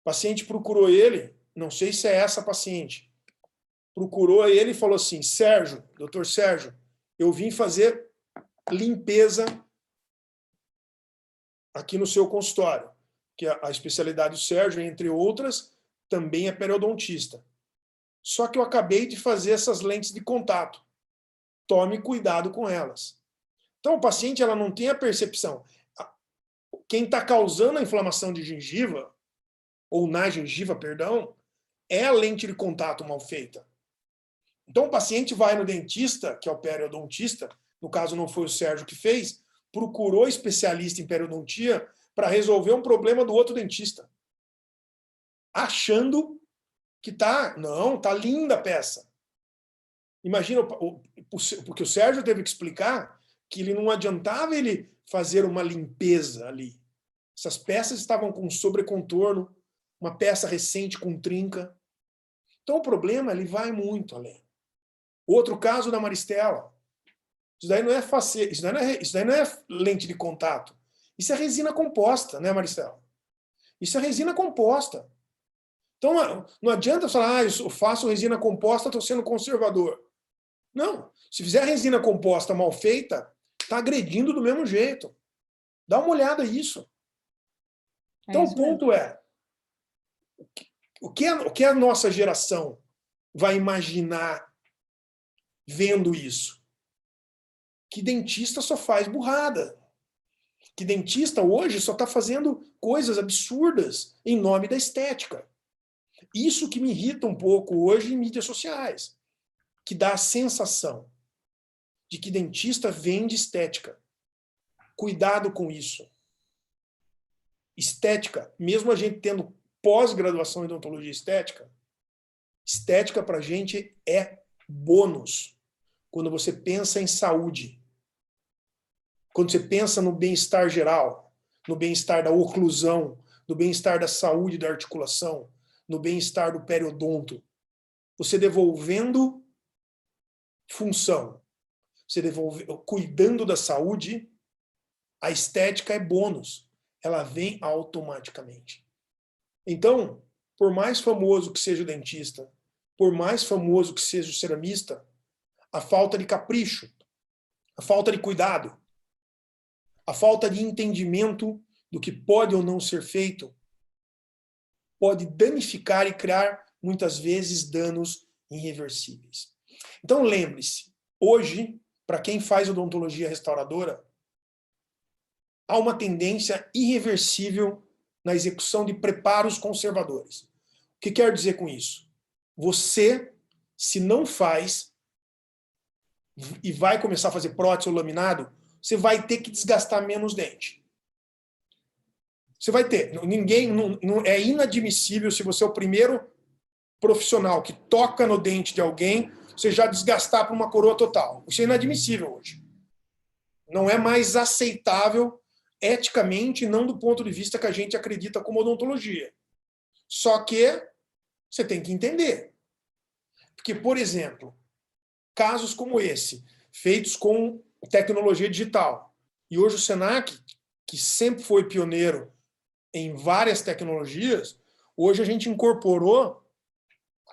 O paciente procurou ele, não sei se é essa paciente, procurou ele e falou assim, Sérgio, doutor Sérgio, eu vim fazer limpeza aqui no seu consultório, que a especialidade do Sérgio, entre outras, também é periodontista. Só que eu acabei de fazer essas lentes de contato. Tome cuidado com elas. Então, o paciente ela não tem a percepção. Quem está causando a inflamação de gengiva, ou na gengiva, perdão, é a lente de contato mal feita. Então, o paciente vai no dentista, que é o periodontista, no caso não foi o Sérgio que fez, procurou especialista em periodontia para resolver um problema do outro dentista. Achando que tá linda a peça. Imagina, porque o Sérgio teve que explicar que ele não adiantava ele fazer uma limpeza ali. Essas peças estavam com sobrecontorno, uma peça recente com trinca. Então o problema ele vai muito além. Outro caso da Maristela. Isso daí não é facete, isso daí não é lente de contato. Isso é resina composta, né, Maristela? Isso é resina composta. Então não adianta falar, eu faço resina composta, estou sendo conservador. Não. Se fizer resina composta mal feita, está agredindo do mesmo jeito. Dá uma olhada nisso. Então o ponto é, o que a nossa geração vai imaginar vendo isso? Que dentista só faz burrada. Que dentista hoje só está fazendo coisas absurdas em nome da estética. Isso que me irrita um pouco hoje em mídias sociais. Que dá a sensação de que dentista vende estética. Cuidado com isso. Estética, mesmo a gente tendo pós-graduação em odontologia estética, estética para a gente é bônus. Quando você pensa em saúde, quando você pensa no bem-estar geral, no bem-estar da oclusão, no bem-estar da saúde da articulação, no bem-estar do periodonto, você devolvendo função, cuidando da saúde, a estética é bônus. Ela vem automaticamente. Então, por mais famoso que seja o dentista, por mais famoso que seja o ceramista, a falta de capricho, a falta de cuidado, a falta de entendimento do que pode ou não ser feito, pode danificar e criar, muitas vezes, danos irreversíveis. Então, lembre-se, hoje, para quem faz odontologia restauradora, há uma tendência irreversível na execução de preparos conservadores. O que quer dizer com isso? Você, se não faz, e vai começar a fazer prótese ou laminado, você vai ter que desgastar menos dente. Você vai ter. É inadmissível se você é o primeiro profissional que toca no dente de alguém, você já desgastar para uma coroa total. Isso é inadmissível hoje. Não é mais aceitável eticamente, não do ponto de vista que a gente acredita como odontologia. Só que você tem que entender. Porque, por exemplo, casos como esse, feitos com tecnologia digital, e hoje o Senac, que sempre foi pioneiro em várias tecnologias, hoje a gente incorporou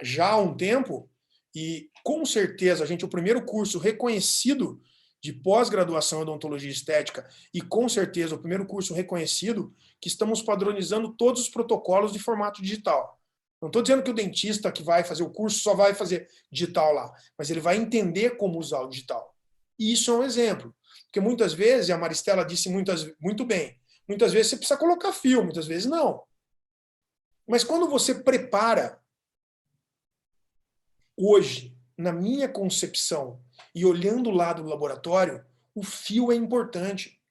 já há um tempo, e com certeza a gente, o primeiro curso reconhecido de pós-graduação em odontologia estética, e com certeza o primeiro curso reconhecido que estamos padronizando todos os protocolos de formato digital. Não estou dizendo que o dentista que vai fazer o curso só vai fazer digital lá, mas ele vai entender como usar o digital. E isso é um exemplo. Porque muitas vezes, e a Maristela disse muito bem, muitas vezes você precisa colocar fio, muitas vezes não. Mas quando você prepara, hoje, na minha concepção, e olhando lá do laboratório, o fio é importante.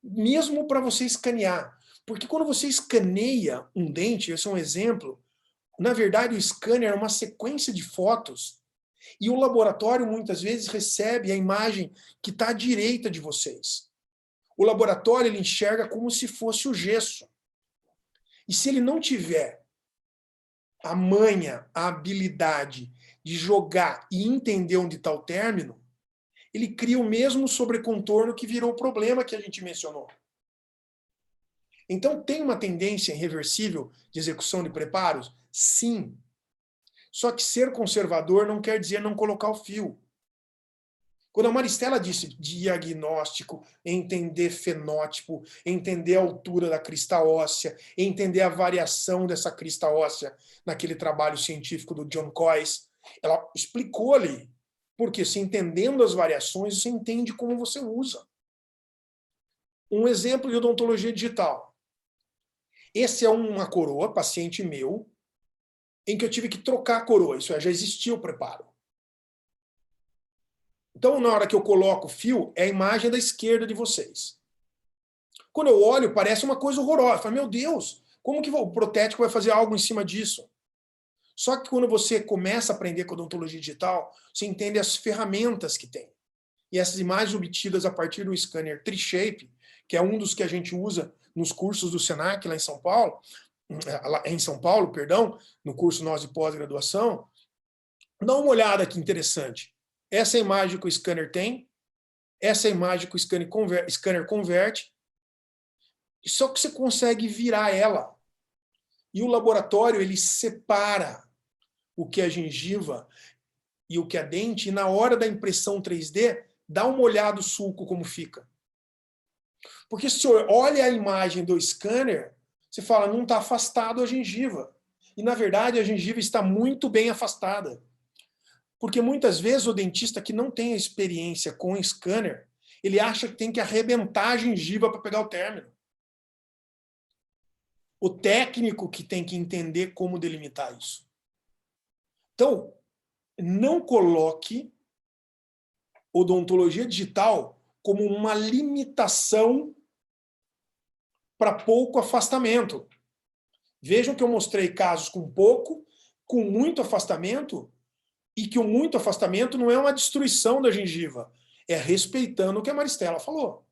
Mesmo para você escanear. Porque quando você escaneia um dente, esse é um exemplo, na verdade, o scanner é uma sequência de fotos e o laboratório muitas vezes recebe a imagem que está à direita de vocês. O laboratório ele enxerga como se fosse o gesso. E se ele não tiver a manha, a habilidade de jogar e entender onde está o término, ele cria o mesmo sobrecontorno que virou o problema que a gente mencionou. Então, tem uma tendência irreversível de execução de preparos? Sim. Só que ser conservador não quer dizer não colocar o fio. Quando a Maristela disse diagnóstico, entender fenótipo, entender a altura da crista óssea, entender a variação dessa crista óssea naquele trabalho científico do John Coyce, ela explicou ali. Porque se entendendo as variações, você entende como você usa. Um exemplo de odontologia digital. Esse é uma coroa, paciente meu, em que eu tive que trocar a coroa. Isso já existia o preparo. Então, na hora que eu coloco o fio, é a imagem da esquerda de vocês. Quando eu olho, parece uma coisa horrorosa. Eu falo, meu Deus, como que o protético vai fazer algo em cima disso? Só que quando você começa a aprender com odontologia digital, você entende as ferramentas que tem. E essas imagens obtidas a partir do scanner Tri-Shape, que é um dos que a gente usa nos cursos do Senac lá em São Paulo, no curso nosso de pós-graduação, dá uma olhada que interessante. Essa imagem que o scanner tem, essa imagem que o scanner converte, só que você consegue virar ela. E o laboratório, ele separa o que é gengiva e o que é dente, e na hora da impressão 3D, dá uma olhada o sulco como fica. Porque se você olha a imagem do scanner, você fala, não está afastado a gengiva. E, na verdade, a gengiva está muito bem afastada. Porque muitas vezes o dentista que não tem a experiência com o scanner, ele acha que tem que arrebentar a gengiva para pegar o término. O técnico que tem que entender como delimitar isso. Então, não coloque odontologia digital como uma limitação para pouco afastamento. Vejam que eu mostrei casos com pouco, com muito afastamento, e que o muito afastamento não é uma destruição da gengiva, é respeitando o que a Maristela falou.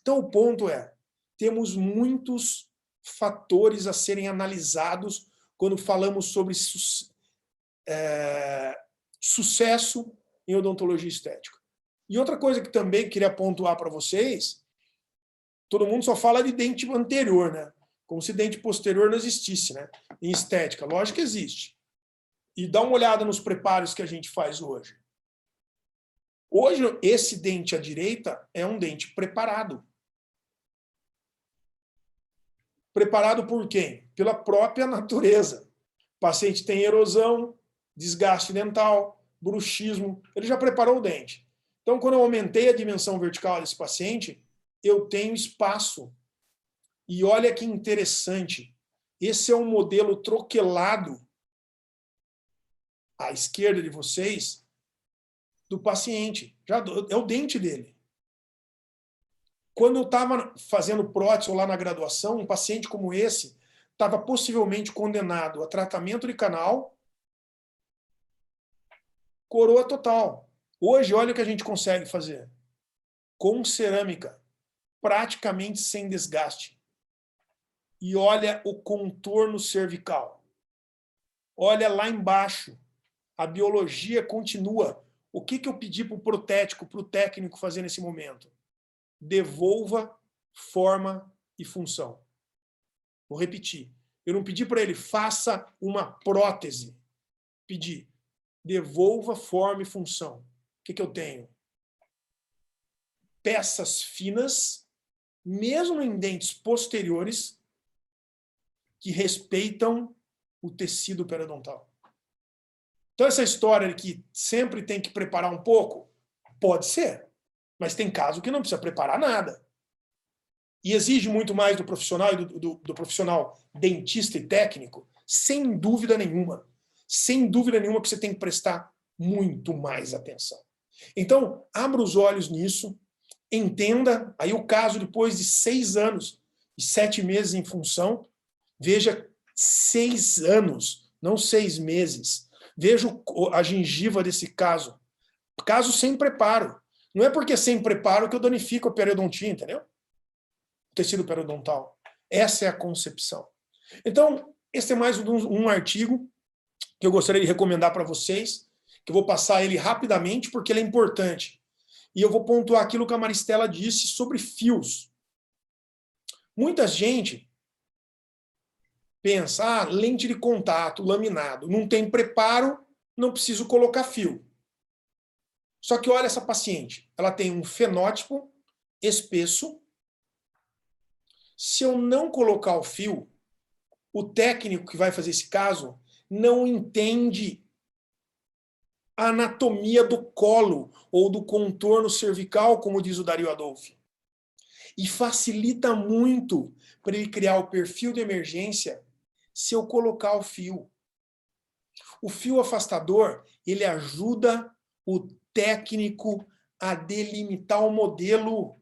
Então o ponto é, temos muitos fatores a serem analisados quando falamos sobre sucesso em odontologia estética. E outra coisa que também queria pontuar para vocês, todo mundo só fala de dente anterior, né? Como se dente posterior não existisse, né? Em estética, lógico que existe. E dá uma olhada nos preparos que a gente faz hoje. Hoje, esse dente à direita é um dente preparado. Preparado por quem? Pela própria natureza. O paciente tem erosão, desgaste dental, bruxismo, ele já preparou o dente. Então, quando eu aumentei a dimensão vertical desse paciente, eu tenho espaço. E olha que interessante, esse é um modelo troquelado à esquerda de vocês do paciente. Já é o dente dele. Quando eu estava fazendo prótese ou lá na graduação, um paciente como esse estava possivelmente condenado a tratamento de canal, coroa total. Hoje, olha o que a gente consegue fazer. Com cerâmica, praticamente sem desgaste. E olha o contorno cervical. Olha lá embaixo. A biologia continua. O que eu pedi para o protético, para o técnico fazer nesse momento? Devolva forma e função. Vou repetir. Eu não pedi para ele, faça uma prótese. Pedi, devolva forma e função. O que eu tenho? Peças finas, mesmo em dentes posteriores, que respeitam o tecido periodontal. Então, essa história de que sempre tem que preparar um pouco, pode ser, mas tem caso que não precisa preparar nada. E exige muito mais do profissional e do profissional dentista e técnico, sem dúvida nenhuma. Sem dúvida nenhuma que você tem que prestar muito mais atenção. Então, abra os olhos nisso, entenda, aí o caso depois de 6 anos e 7 meses em função, veja 6 anos não 6 meses. Veja a gengiva desse caso. Caso sem preparo. Não é porque sem preparo que eu danifico a periodontia, entendeu? O tecido periodontal. Essa é a concepção. Então, esse é mais um artigo que eu gostaria de recomendar para vocês, que eu vou passar ele rapidamente, porque ele é importante. E eu vou pontuar aquilo que a Maristela disse sobre fios. Muita gente pensa, lente de contato, laminado, não tem preparo, não preciso colocar fio. Só que olha essa paciente, ela tem um fenótipo espesso. Se eu não colocar o fio, o técnico que vai fazer esse caso não entende a anatomia do colo ou do contorno cervical, como diz o Dario Adolphi. E facilita muito para ele criar o perfil de emergência se eu colocar o fio. O fio afastador, ele ajuda o técnico a delimitar o modelo,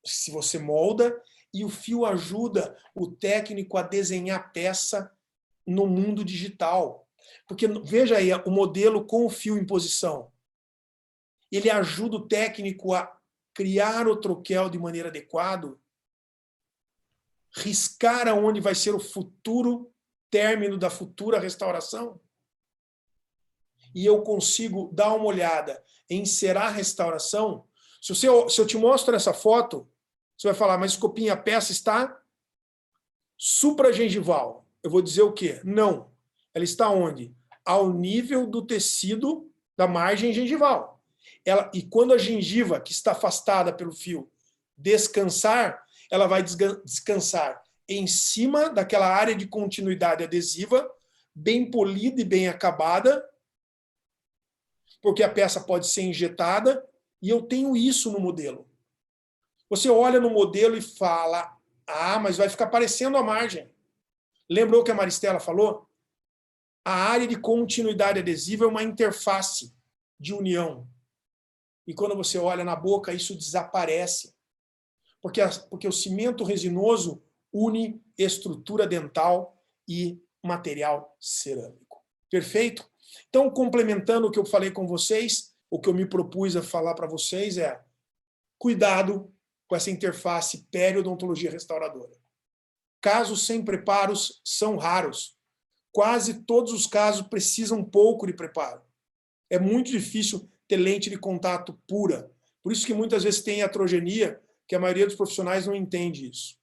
se você molda, e o fio ajuda o técnico a desenhar a peça no mundo digital. Porque, veja aí, o modelo com o fio em posição. Ele ajuda o técnico a criar o troquel de maneira adequada, riscar aonde vai ser o futuro término da futura restauração. E eu consigo dar uma olhada em encerar a restauração. Se eu te mostro essa foto, você vai falar, mas Copinha, a peça está supragengival. Eu vou dizer o quê? Não. Ela está onde? Ao nível do tecido da margem gengival. E quando a gengiva, que está afastada pelo fio, descansar, ela vai descansar em cima daquela área de continuidade adesiva, bem polida e bem acabada, porque a peça pode ser injetada, e eu tenho isso no modelo. Você olha no modelo e fala, mas vai ficar parecendo a margem. Lembrou o que a Maristela falou? A área de continuidade adesiva é uma interface de união. E quando você olha na boca, isso desaparece. Porque o cimento resinoso une estrutura dental e material cerâmico. Perfeito? Então, complementando o que eu falei com vocês, o que eu me propus a falar para vocês é cuidado com essa interface periodontologia restauradora. Casos sem preparos são raros. Quase todos os casos precisam um pouco de preparo. É muito difícil ter lente de contato pura. Por isso que muitas vezes tem atrogenia, que a maioria dos profissionais não entende isso.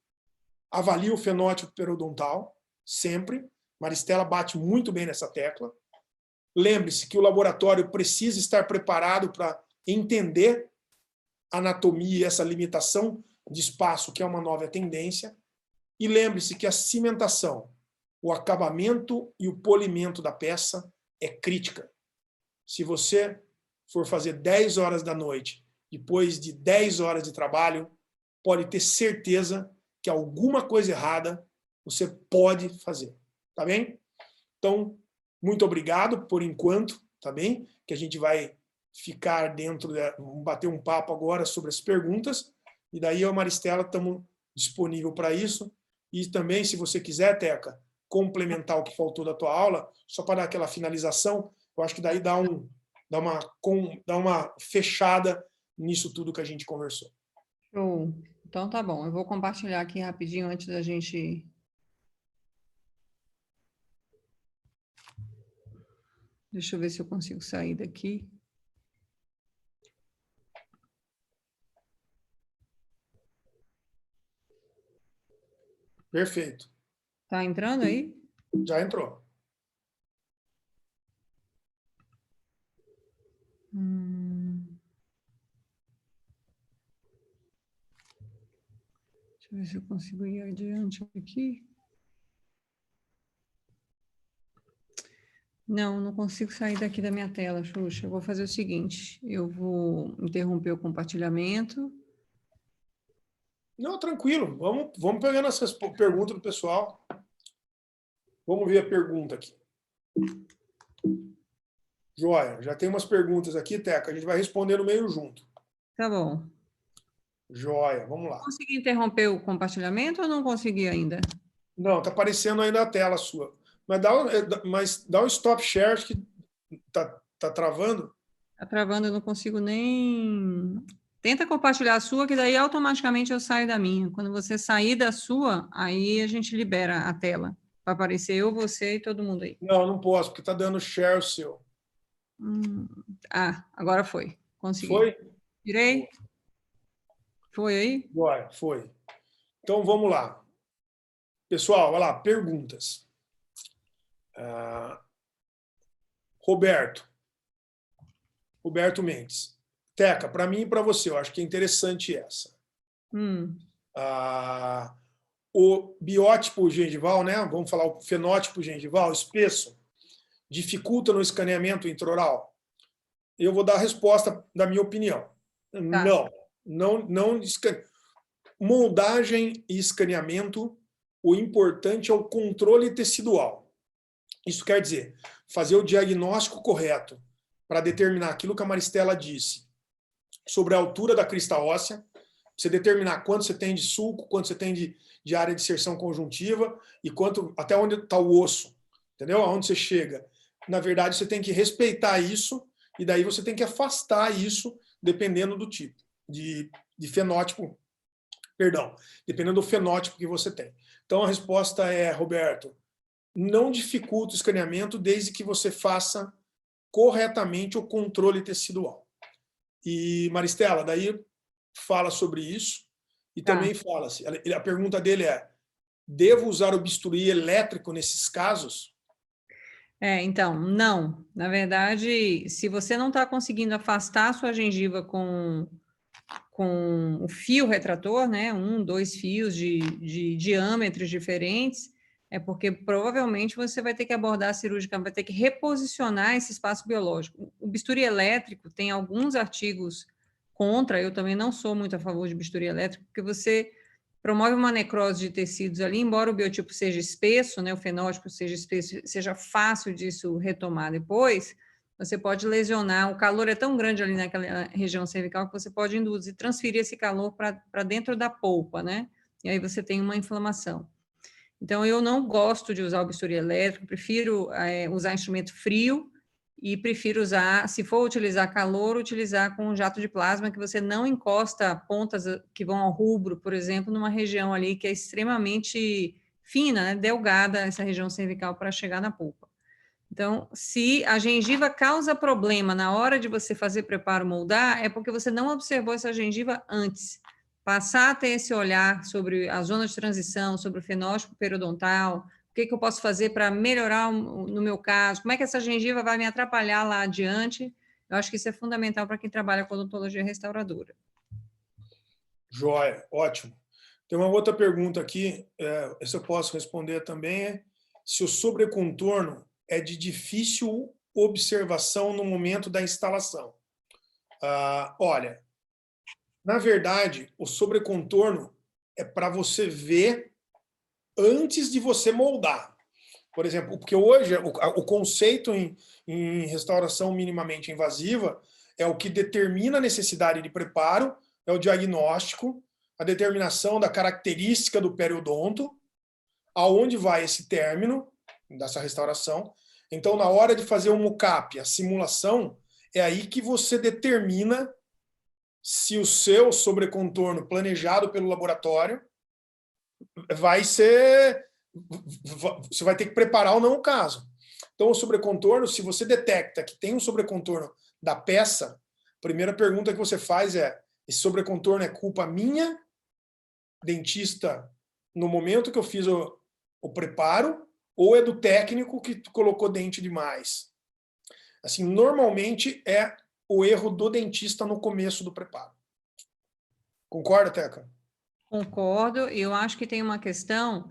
Avalie o fenótipo periodontal, sempre. Maristela bate muito bem nessa tecla. Lembre-se que o laboratório precisa estar preparado para entender a anatomia e essa limitação de espaço, que é uma nova tendência. E lembre-se que a cimentação, o acabamento e o polimento da peça é crítica. Se você for fazer 10 horas da noite, depois de 10 horas de trabalho, pode ter certeza que alguma coisa errada você pode fazer. Tá bem? Então, muito obrigado por enquanto, tá bem? Que a gente vai ficar vamos bater um papo agora sobre as perguntas, e daí eu e a Maristela estamos disponíveis para isso. E também, se você quiser, Teca, complementar o que faltou da tua aula, só para dar aquela finalização, eu acho que daí dá uma fechada nisso tudo que a gente conversou. Show. Então tá bom, eu vou compartilhar aqui rapidinho antes da gente... Deixa eu ver se eu consigo sair daqui. Perfeito. Tá entrando aí? Já entrou. Deixa eu ver se eu consigo ir adiante aqui. Não consigo sair daqui da minha tela, Xuxa. Eu vou fazer o seguinte, eu vou interromper o compartilhamento. Não, tranquilo. Vamos pegando essas perguntas do pessoal. Vamos ver a pergunta aqui. Joia, já tem umas perguntas aqui, Teca. A gente vai responder no meio junto. Tá bom. Joia, vamos lá. Consegui interromper o compartilhamento ou não consegui ainda? Não, está aparecendo aí na tela sua. Mas dá um stop share, acho que tá travando. Tá travando, eu não consigo nem... Tenta compartilhar a sua, que daí automaticamente eu saio da minha. Quando você sair da sua, aí a gente libera a tela. Para aparecer eu, você e todo mundo aí. Não posso, porque tá dando share o seu. Agora foi. Consegui. Foi? Tirei? Foi aí? Agora, foi. Então, vamos lá. Pessoal, olha lá, perguntas. Roberto Mendes. Teca, para mim e para você, eu acho que é interessante essa. O biótipo gengival, né? Vamos falar o fenótipo gengival, espesso, dificulta no escaneamento intraoral? Eu vou dar a resposta da minha opinião. Tá. Não. Moldagem e escaneamento, o importante é o controle tecidual. Isso quer dizer, fazer o diagnóstico correto para determinar aquilo que a Maristela disse sobre a altura da crista óssea, você determinar quanto você tem de sulco, quanto você tem de área de inserção conjuntiva e quanto até onde está o osso, entendeu? Aonde você chega. Na verdade, você tem que respeitar isso e daí você tem que afastar isso dependendo do tipo de fenótipo, dependendo do fenótipo que você tem. Então, a resposta é, Roberto, não dificulta o escaneamento desde que você faça corretamente o controle tecidual. E, Maristela, daí fala sobre isso e também fala-se, a pergunta dele é, devo usar o bisturi elétrico nesses casos? Então, não. Na verdade, se você não está conseguindo afastar a sua gengiva com o fio retrator, né, 1, 2 fios de diâmetros diferentes, é porque provavelmente você vai ter que abordar cirurgicamente, vai ter que reposicionar esse espaço biológico. O bisturi elétrico tem alguns artigos contra, eu também não sou muito a favor de bisturi elétrico, porque você promove uma necrose de tecidos ali, embora o biotipo seja espesso, né, o fenótipo seja espesso, seja fácil disso retomar depois, você pode lesionar, o calor é tão grande ali naquela região cervical que você pode induzir, transferir esse calor para dentro da polpa, né? E aí você tem uma inflamação. Então, eu não gosto de usar o bisturi elétrico, prefiro usar instrumento frio e prefiro usar, se for utilizar calor, utilizar com um jato de plasma, que você não encosta pontas que vão ao rubro, por exemplo, numa região ali que é extremamente fina, né, delgada, essa região cervical, para chegar na polpa. Então, se a gengiva causa problema na hora de você fazer preparo moldar, é porque você não observou essa gengiva antes. Passar a ter esse olhar sobre a zona de transição, sobre o fenótipo periodontal, o que eu posso fazer para melhorar no meu caso, como é que essa gengiva vai me atrapalhar lá adiante, eu acho que isso é fundamental para quem trabalha com odontologia restauradora. Joia, ótimo. Tem uma outra pergunta aqui, essa eu posso responder também, se o sobrecontorno é de difícil observação no momento da instalação. Olha, na verdade, o sobrecontorno é para você ver antes de você moldar. Por exemplo, porque hoje o conceito em restauração minimamente invasiva é o que determina a necessidade de preparo, é o diagnóstico, a determinação da característica do periodonto, aonde vai esse término dessa restauração. Então, na hora de fazer o mockup, a simulação, é aí que você determina se o seu sobrecontorno planejado pelo laboratório vai ser... Você vai ter que preparar ou não o caso. Então, o sobrecontorno, se você detecta que tem um sobrecontorno da peça, a primeira pergunta que você faz é: esse sobrecontorno é culpa minha, dentista, no momento que eu fiz o preparo, ou é do técnico que colocou dente demais? Assim, normalmente é o erro do dentista no começo do preparo. Concorda, Teca? Concordo. Eu acho que tem uma questão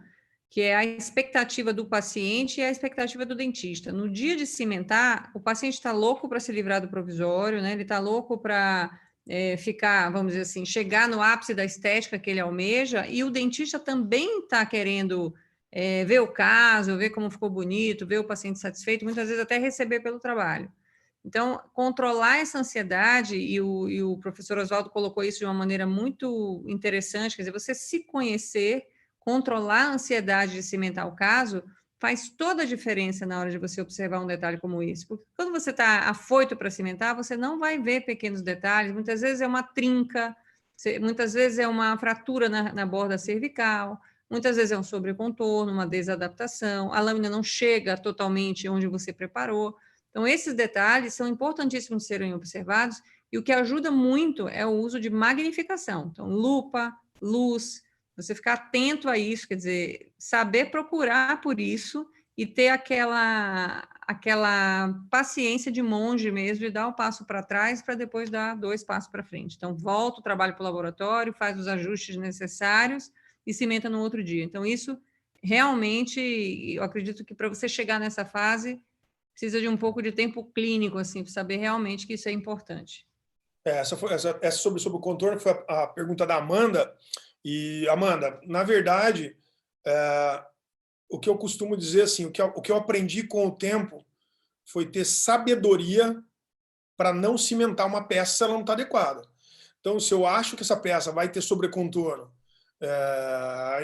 que é a expectativa do paciente e a expectativa do dentista. No dia de cimentar, o paciente está louco para se livrar do provisório, né? Ele está louco para ficar, vamos dizer assim, chegar no ápice da estética que ele almeja, e o dentista também está querendo ver o caso, ver como ficou bonito, ver o paciente satisfeito, muitas vezes até receber pelo trabalho. Então, controlar essa ansiedade, e o professor Oswaldo colocou isso de uma maneira muito interessante, quer dizer, você se conhecer, controlar a ansiedade de cimentar o caso, faz toda a diferença na hora de você observar um detalhe como esse. Porque quando você está afoito para cimentar, você não vai ver pequenos detalhes. Muitas vezes é uma trinca, muitas vezes é uma fratura na borda cervical, muitas vezes é um sobrecontorno, uma desadaptação, a lâmina não chega totalmente onde você preparou. Então, esses detalhes são importantíssimos de serem observados, e o que ajuda muito é o uso de magnificação. Então, lupa, luz, você ficar atento a isso, quer dizer, saber procurar por isso e ter aquela paciência de monge mesmo, de dar um passo para trás para depois dar 2 passos para frente. Então, volta o trabalho para o laboratório, faz os ajustes necessários e cimenta no outro dia. Então, isso realmente, eu acredito que para você chegar nessa fase, precisa de um pouco de tempo clínico, assim, para saber realmente que isso é importante. Essa sobre o contorno foi a pergunta da Amanda. E, Amanda, na verdade, o que eu costumo dizer, assim, o que eu aprendi com o tempo foi ter sabedoria para não cimentar uma peça se ela não está adequada. Então, se eu acho que essa peça vai ter sobrecontorno,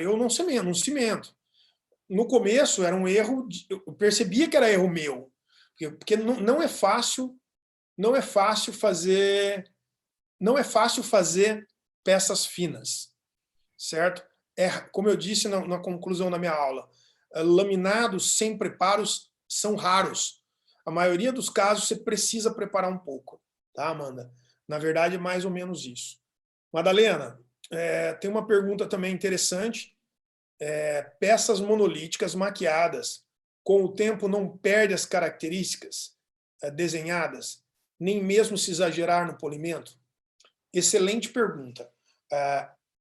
eu não cimento. No começo, era um erro, eu percebia que era erro meu, porque não é fácil fazer peças finas, certo? Como eu disse na conclusão da minha aula, laminados sem preparos são raros. A maioria dos casos você precisa preparar um pouco, tá, Amanda? Na verdade, é mais ou menos isso. Madalena, tem uma pergunta também interessante. Peças monolíticas maquiadas, com o tempo não perde as características desenhadas, nem mesmo se exagerar no polimento? Excelente pergunta.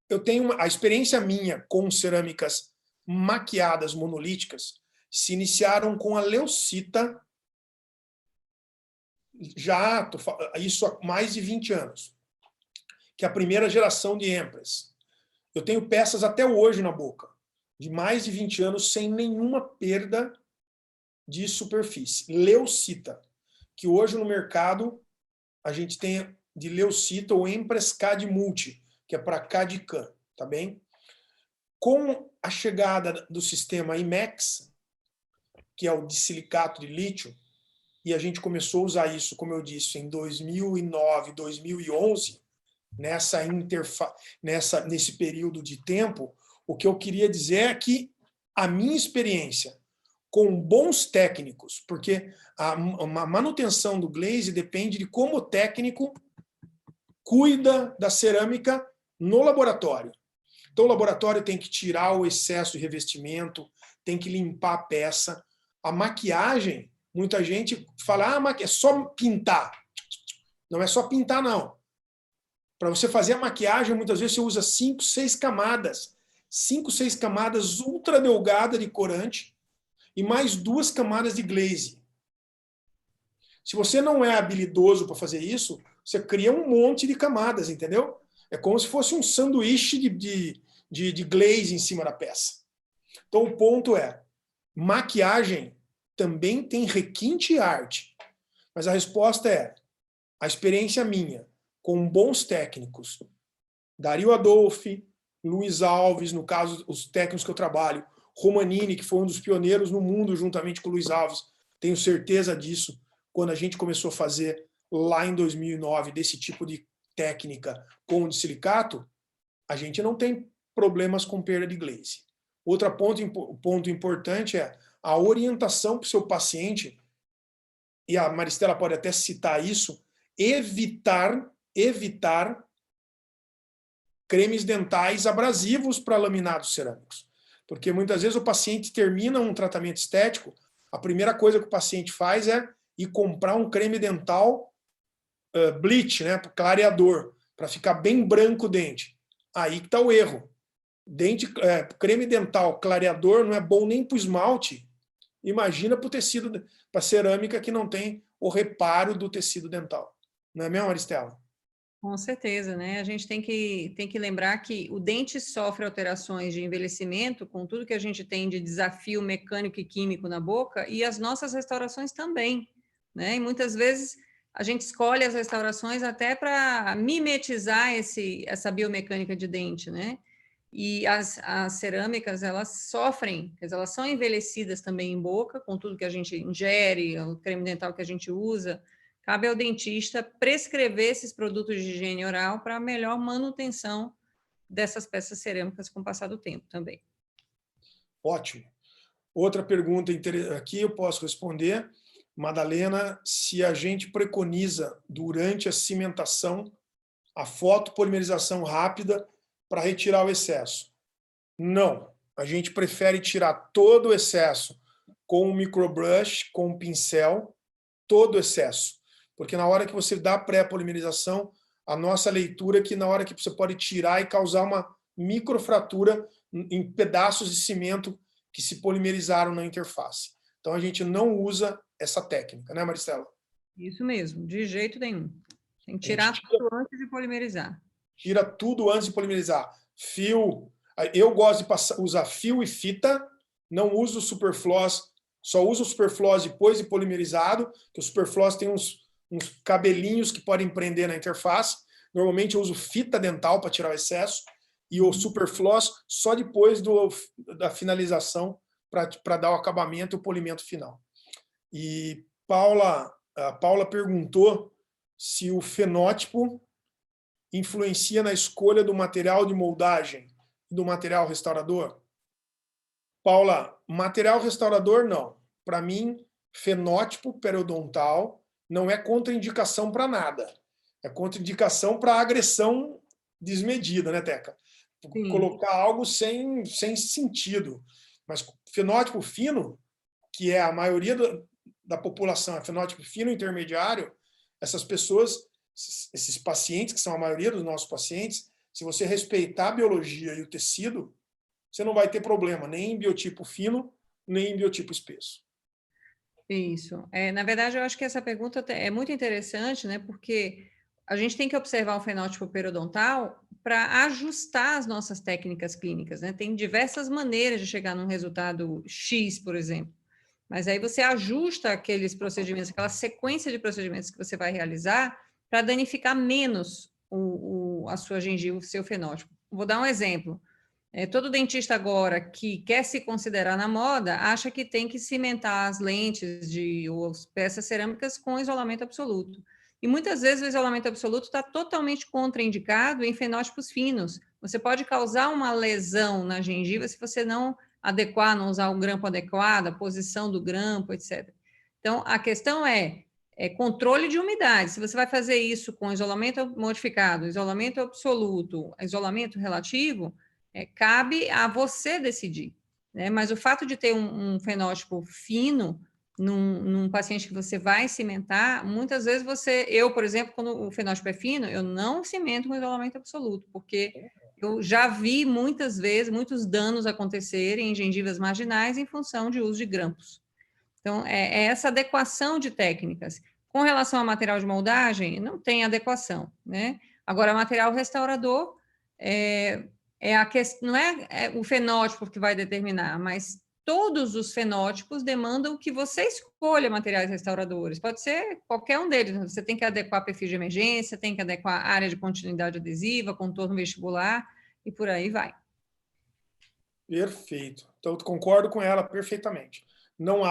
Eu tenho a experiência minha com cerâmicas maquiadas monolíticas se iniciaram com a leucita, isso há mais de 20 anos, que é a primeira geração de Empress. Eu tenho peças até hoje na boca, de mais de 20 anos, sem nenhuma perda de superfície. Leucita, que hoje no mercado a gente tem de leucita ou Empress CAD Multi, que é para CAD/CAM, tá bem? Com a chegada do sistema IMEX, que é o de silicato de lítio, e a gente começou a usar isso, como eu disse, em 2009, 2011, nesse período de tempo, o que eu queria dizer é que a minha experiência com bons técnicos, porque a manutenção do glaze depende de como o técnico cuida da cerâmica no laboratório. Então, o laboratório tem que tirar o excesso de revestimento, tem que limpar a peça. A maquiagem, muita gente fala, é só pintar. Não é só pintar, não. Para você fazer a maquiagem, muitas vezes você usa 5, 6 camadas. 5, 6 camadas ultra delgada de corante e mais 2 camadas de glaze. Se você não é habilidoso para fazer isso, você cria um monte de camadas, entendeu? É como se fosse um sanduíche de glaze em cima da peça. Então, o ponto é, maquiagem também tem requinte e arte. Mas a resposta é, a experiência minha, com bons técnicos, Dario Adolfi, Luiz Alves, no caso, os técnicos que eu trabalho, Romanini, que foi um dos pioneiros no mundo, juntamente com o Luiz Alves, tenho certeza disso, quando a gente começou a fazer lá em 2009 desse tipo de técnica com o de silicato, a gente não tem problemas com perda de glaze. Outro ponto importante é a orientação para o seu paciente, e a Maristela pode até citar isso, evitar cremes dentais abrasivos para laminados cerâmicos. Porque muitas vezes o paciente termina um tratamento estético, a primeira coisa que o paciente faz é ir comprar um creme dental bleach, né, clareador, para ficar bem branco o dente. Aí que está o erro. Creme dental clareador não é bom nem para o esmalte. Imagina para o tecido, para cerâmica que não tem o reparo do tecido dental. Não é mesmo, Maristela? Com certeza, né? A gente tem que lembrar que o dente sofre alterações de envelhecimento com tudo que a gente tem de desafio mecânico e químico na boca, e as nossas restaurações também, né? E muitas vezes a gente escolhe as restaurações até para mimetizar essa biomecânica de dente, né? E as cerâmicas, elas sofrem, quer dizer, elas são envelhecidas também em boca, com tudo que a gente ingere, o creme dental que a gente usa. Cabe ao dentista prescrever esses produtos de higiene oral para melhor manutenção dessas peças cerâmicas com o passar do tempo também. Ótimo. Outra pergunta aqui eu posso responder, Madalena, se a gente preconiza durante a cimentação a fotopolimerização rápida para retirar o excesso. Não, a gente prefere tirar todo o excesso com um microbrush, com um pincel, todo o excesso. Porque na hora que você dá pré-polimerização, a nossa leitura é que na hora que você pode tirar e causar uma microfratura em pedaços de cimento que se polimerizaram na interface. Então a gente não usa essa técnica, né, Maristela? Isso mesmo, de jeito nenhum. Tem que tirar tudo antes de polimerizar. Tira tudo antes de polimerizar. Fio, eu gosto de usar fio e fita, não uso superfloss, só uso o superfloss depois de polimerizado, que o superfloss tem uns cabelinhos que podem prender na interface. Normalmente eu uso fita dental para tirar o excesso e o superfloss só depois da finalização para dar o acabamento e o polimento final. E a Paula perguntou se o fenótipo influencia na escolha do material de moldagem e do material restaurador? Paula, material restaurador não. Para mim, fenótipo periodontal não é contraindicação para nada. É contraindicação para agressão desmedida, né, Teca? Sim. Colocar algo sem sentido. Mas fenótipo fino, que é a maioria da população, é fenótipo fino intermediário, essas pessoas, esses pacientes, que são a maioria dos nossos pacientes, se você respeitar a biologia e o tecido, você não vai ter problema nem em biotipo fino, nem em biotipo espesso. Isso. Na verdade, eu acho que essa pergunta é muito interessante, né? Porque a gente tem que observar o fenótipo periodontal para ajustar as nossas técnicas clínicas, né? Tem diversas maneiras de chegar num resultado X, por exemplo. Mas aí você ajusta aqueles procedimentos, aquela sequência de procedimentos que você vai realizar para danificar menos a sua gengiva, o seu fenótipo. Vou dar um exemplo. Todo dentista agora que quer se considerar na moda acha que tem que cimentar as lentes ou as peças cerâmicas com isolamento absoluto. E muitas vezes o isolamento absoluto está totalmente contraindicado em fenótipos finos. Você pode causar uma lesão na gengiva se você não adequar, não usar o grampo adequado, a posição do grampo, etc. Então, a questão é controle de umidade. Se você vai fazer isso com isolamento modificado, isolamento absoluto, isolamento relativo, cabe a você decidir, né? Mas o fato de ter um fenótipo fino num paciente que você vai cimentar, muitas vezes eu, por exemplo, quando o fenótipo é fino, eu não cimento com isolamento absoluto, porque eu já vi muitas vezes muitos danos acontecerem em gengivas marginais em função de uso de grampos. Então, é essa adequação de técnicas. Com relação ao material de moldagem, não tem adequação, né? Agora, material restaurador, a questão, não é o fenótipo que vai determinar, mas todos os fenótipos demandam que você escolha materiais restauradores. Pode ser qualquer um deles. Você tem que adequar perfil de emergência, tem que adequar área de continuidade adesiva, contorno vestibular e por aí vai. Perfeito. Então, eu concordo com ela perfeitamente. Não,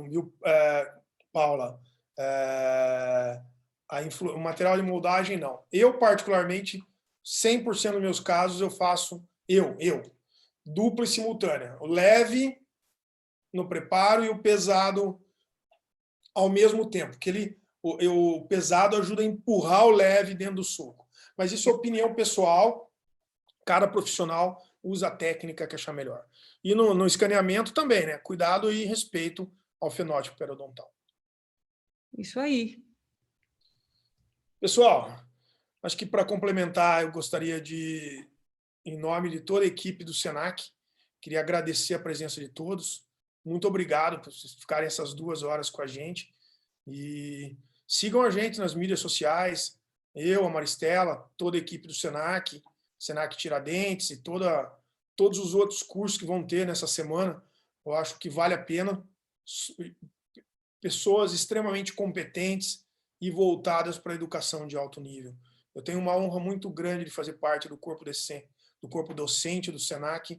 viu, Paula? O material de moldagem, não. Eu, particularmente, 100% dos meus casos, eu faço, dupla e simultânea. O leve no preparo e o pesado ao mesmo tempo. Porque o pesado ajuda a empurrar o leve dentro do suco. Mas isso é opinião pessoal, cada profissional usa a técnica que achar melhor. E no escaneamento também, né? Cuidado e respeito ao fenótipo periodontal. Isso aí. Pessoal, acho que para complementar, eu gostaria de, em nome de toda a equipe do Senac, queria agradecer a presença de todos. Muito obrigado por vocês ficarem essas 2 horas com a gente. E sigam a gente nas mídias sociais, eu, a Maristela, toda a equipe do Senac, Senac Tiradentes e todos os outros cursos que vão ter nessa semana. Eu acho que vale a pena. Pessoas extremamente competentes e voltadas para a educação de alto nível. Eu tenho uma honra muito grande de fazer parte do corpo do corpo docente do Senac,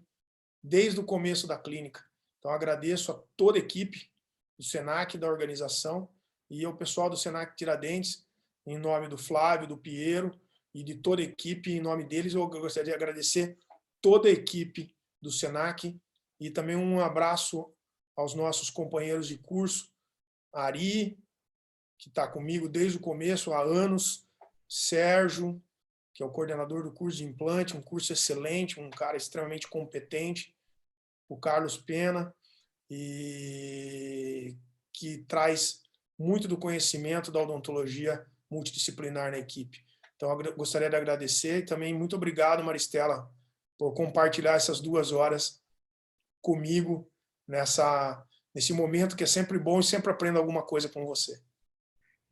desde o começo da clínica. Então, agradeço a toda a equipe do Senac, da organização, e ao pessoal do Senac Tiradentes, em nome do Flávio, do Piero e de toda a equipe, em nome deles, eu gostaria de agradecer toda a equipe do Senac e também um abraço aos nossos companheiros de curso, a Ari, que está comigo desde o começo, há anos, Sérgio, que é o coordenador do curso de implante, um curso excelente, um cara extremamente competente, o Carlos Pena, e que traz muito do conhecimento da odontologia multidisciplinar na equipe. Então, eu gostaria de agradecer e também muito obrigado, Maristela, por compartilhar essas 2 horas comigo nesse momento que é sempre bom e sempre aprendo alguma coisa com você.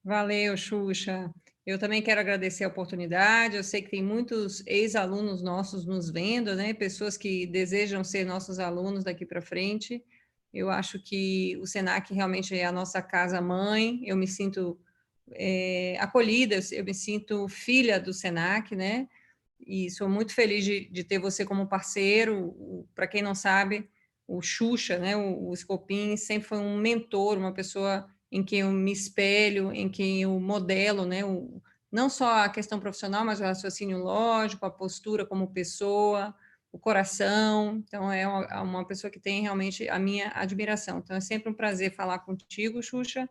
Valeu, Xuxa. Eu também quero agradecer a oportunidade. Eu sei que tem muitos ex-alunos nossos nos vendo, né? Pessoas que desejam ser nossos alunos daqui para frente. Eu acho que o Senac realmente é a nossa casa-mãe. Eu me sinto acolhida, eu me sinto filha do Senac, né? E sou muito feliz de ter você como parceiro. Para quem não sabe, o Xuxa, né? O Scopin sempre foi um mentor, uma pessoa em quem eu me espelho, em quem eu modelo, né? Não só a questão profissional, mas o raciocínio lógico, a postura como pessoa, o coração. Então, é uma pessoa que tem realmente a minha admiração. Então, é sempre um prazer falar contigo, Xuxa.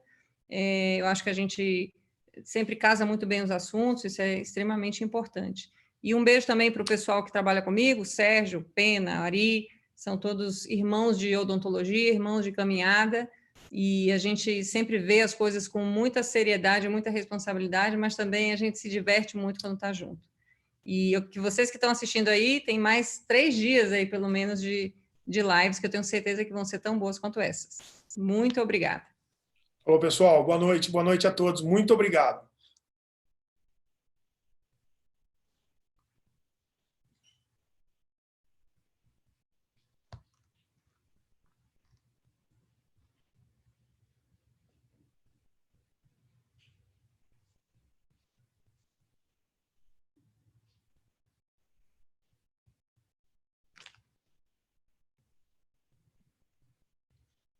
Eu acho que a gente sempre casa muito bem os assuntos, isso é extremamente importante. E um beijo também para o pessoal que trabalha comigo, Sérgio, Pena, Ari, são todos irmãos de odontologia, irmãos de caminhada, e a gente sempre vê as coisas com muita seriedade, muita responsabilidade, mas também a gente se diverte muito quando está junto. E que vocês que estão assistindo aí, tem mais 3 dias aí, pelo menos, de lives, que eu tenho certeza que vão ser tão boas quanto essas. Muito obrigada. Alô, pessoal, boa noite a todos, muito obrigado.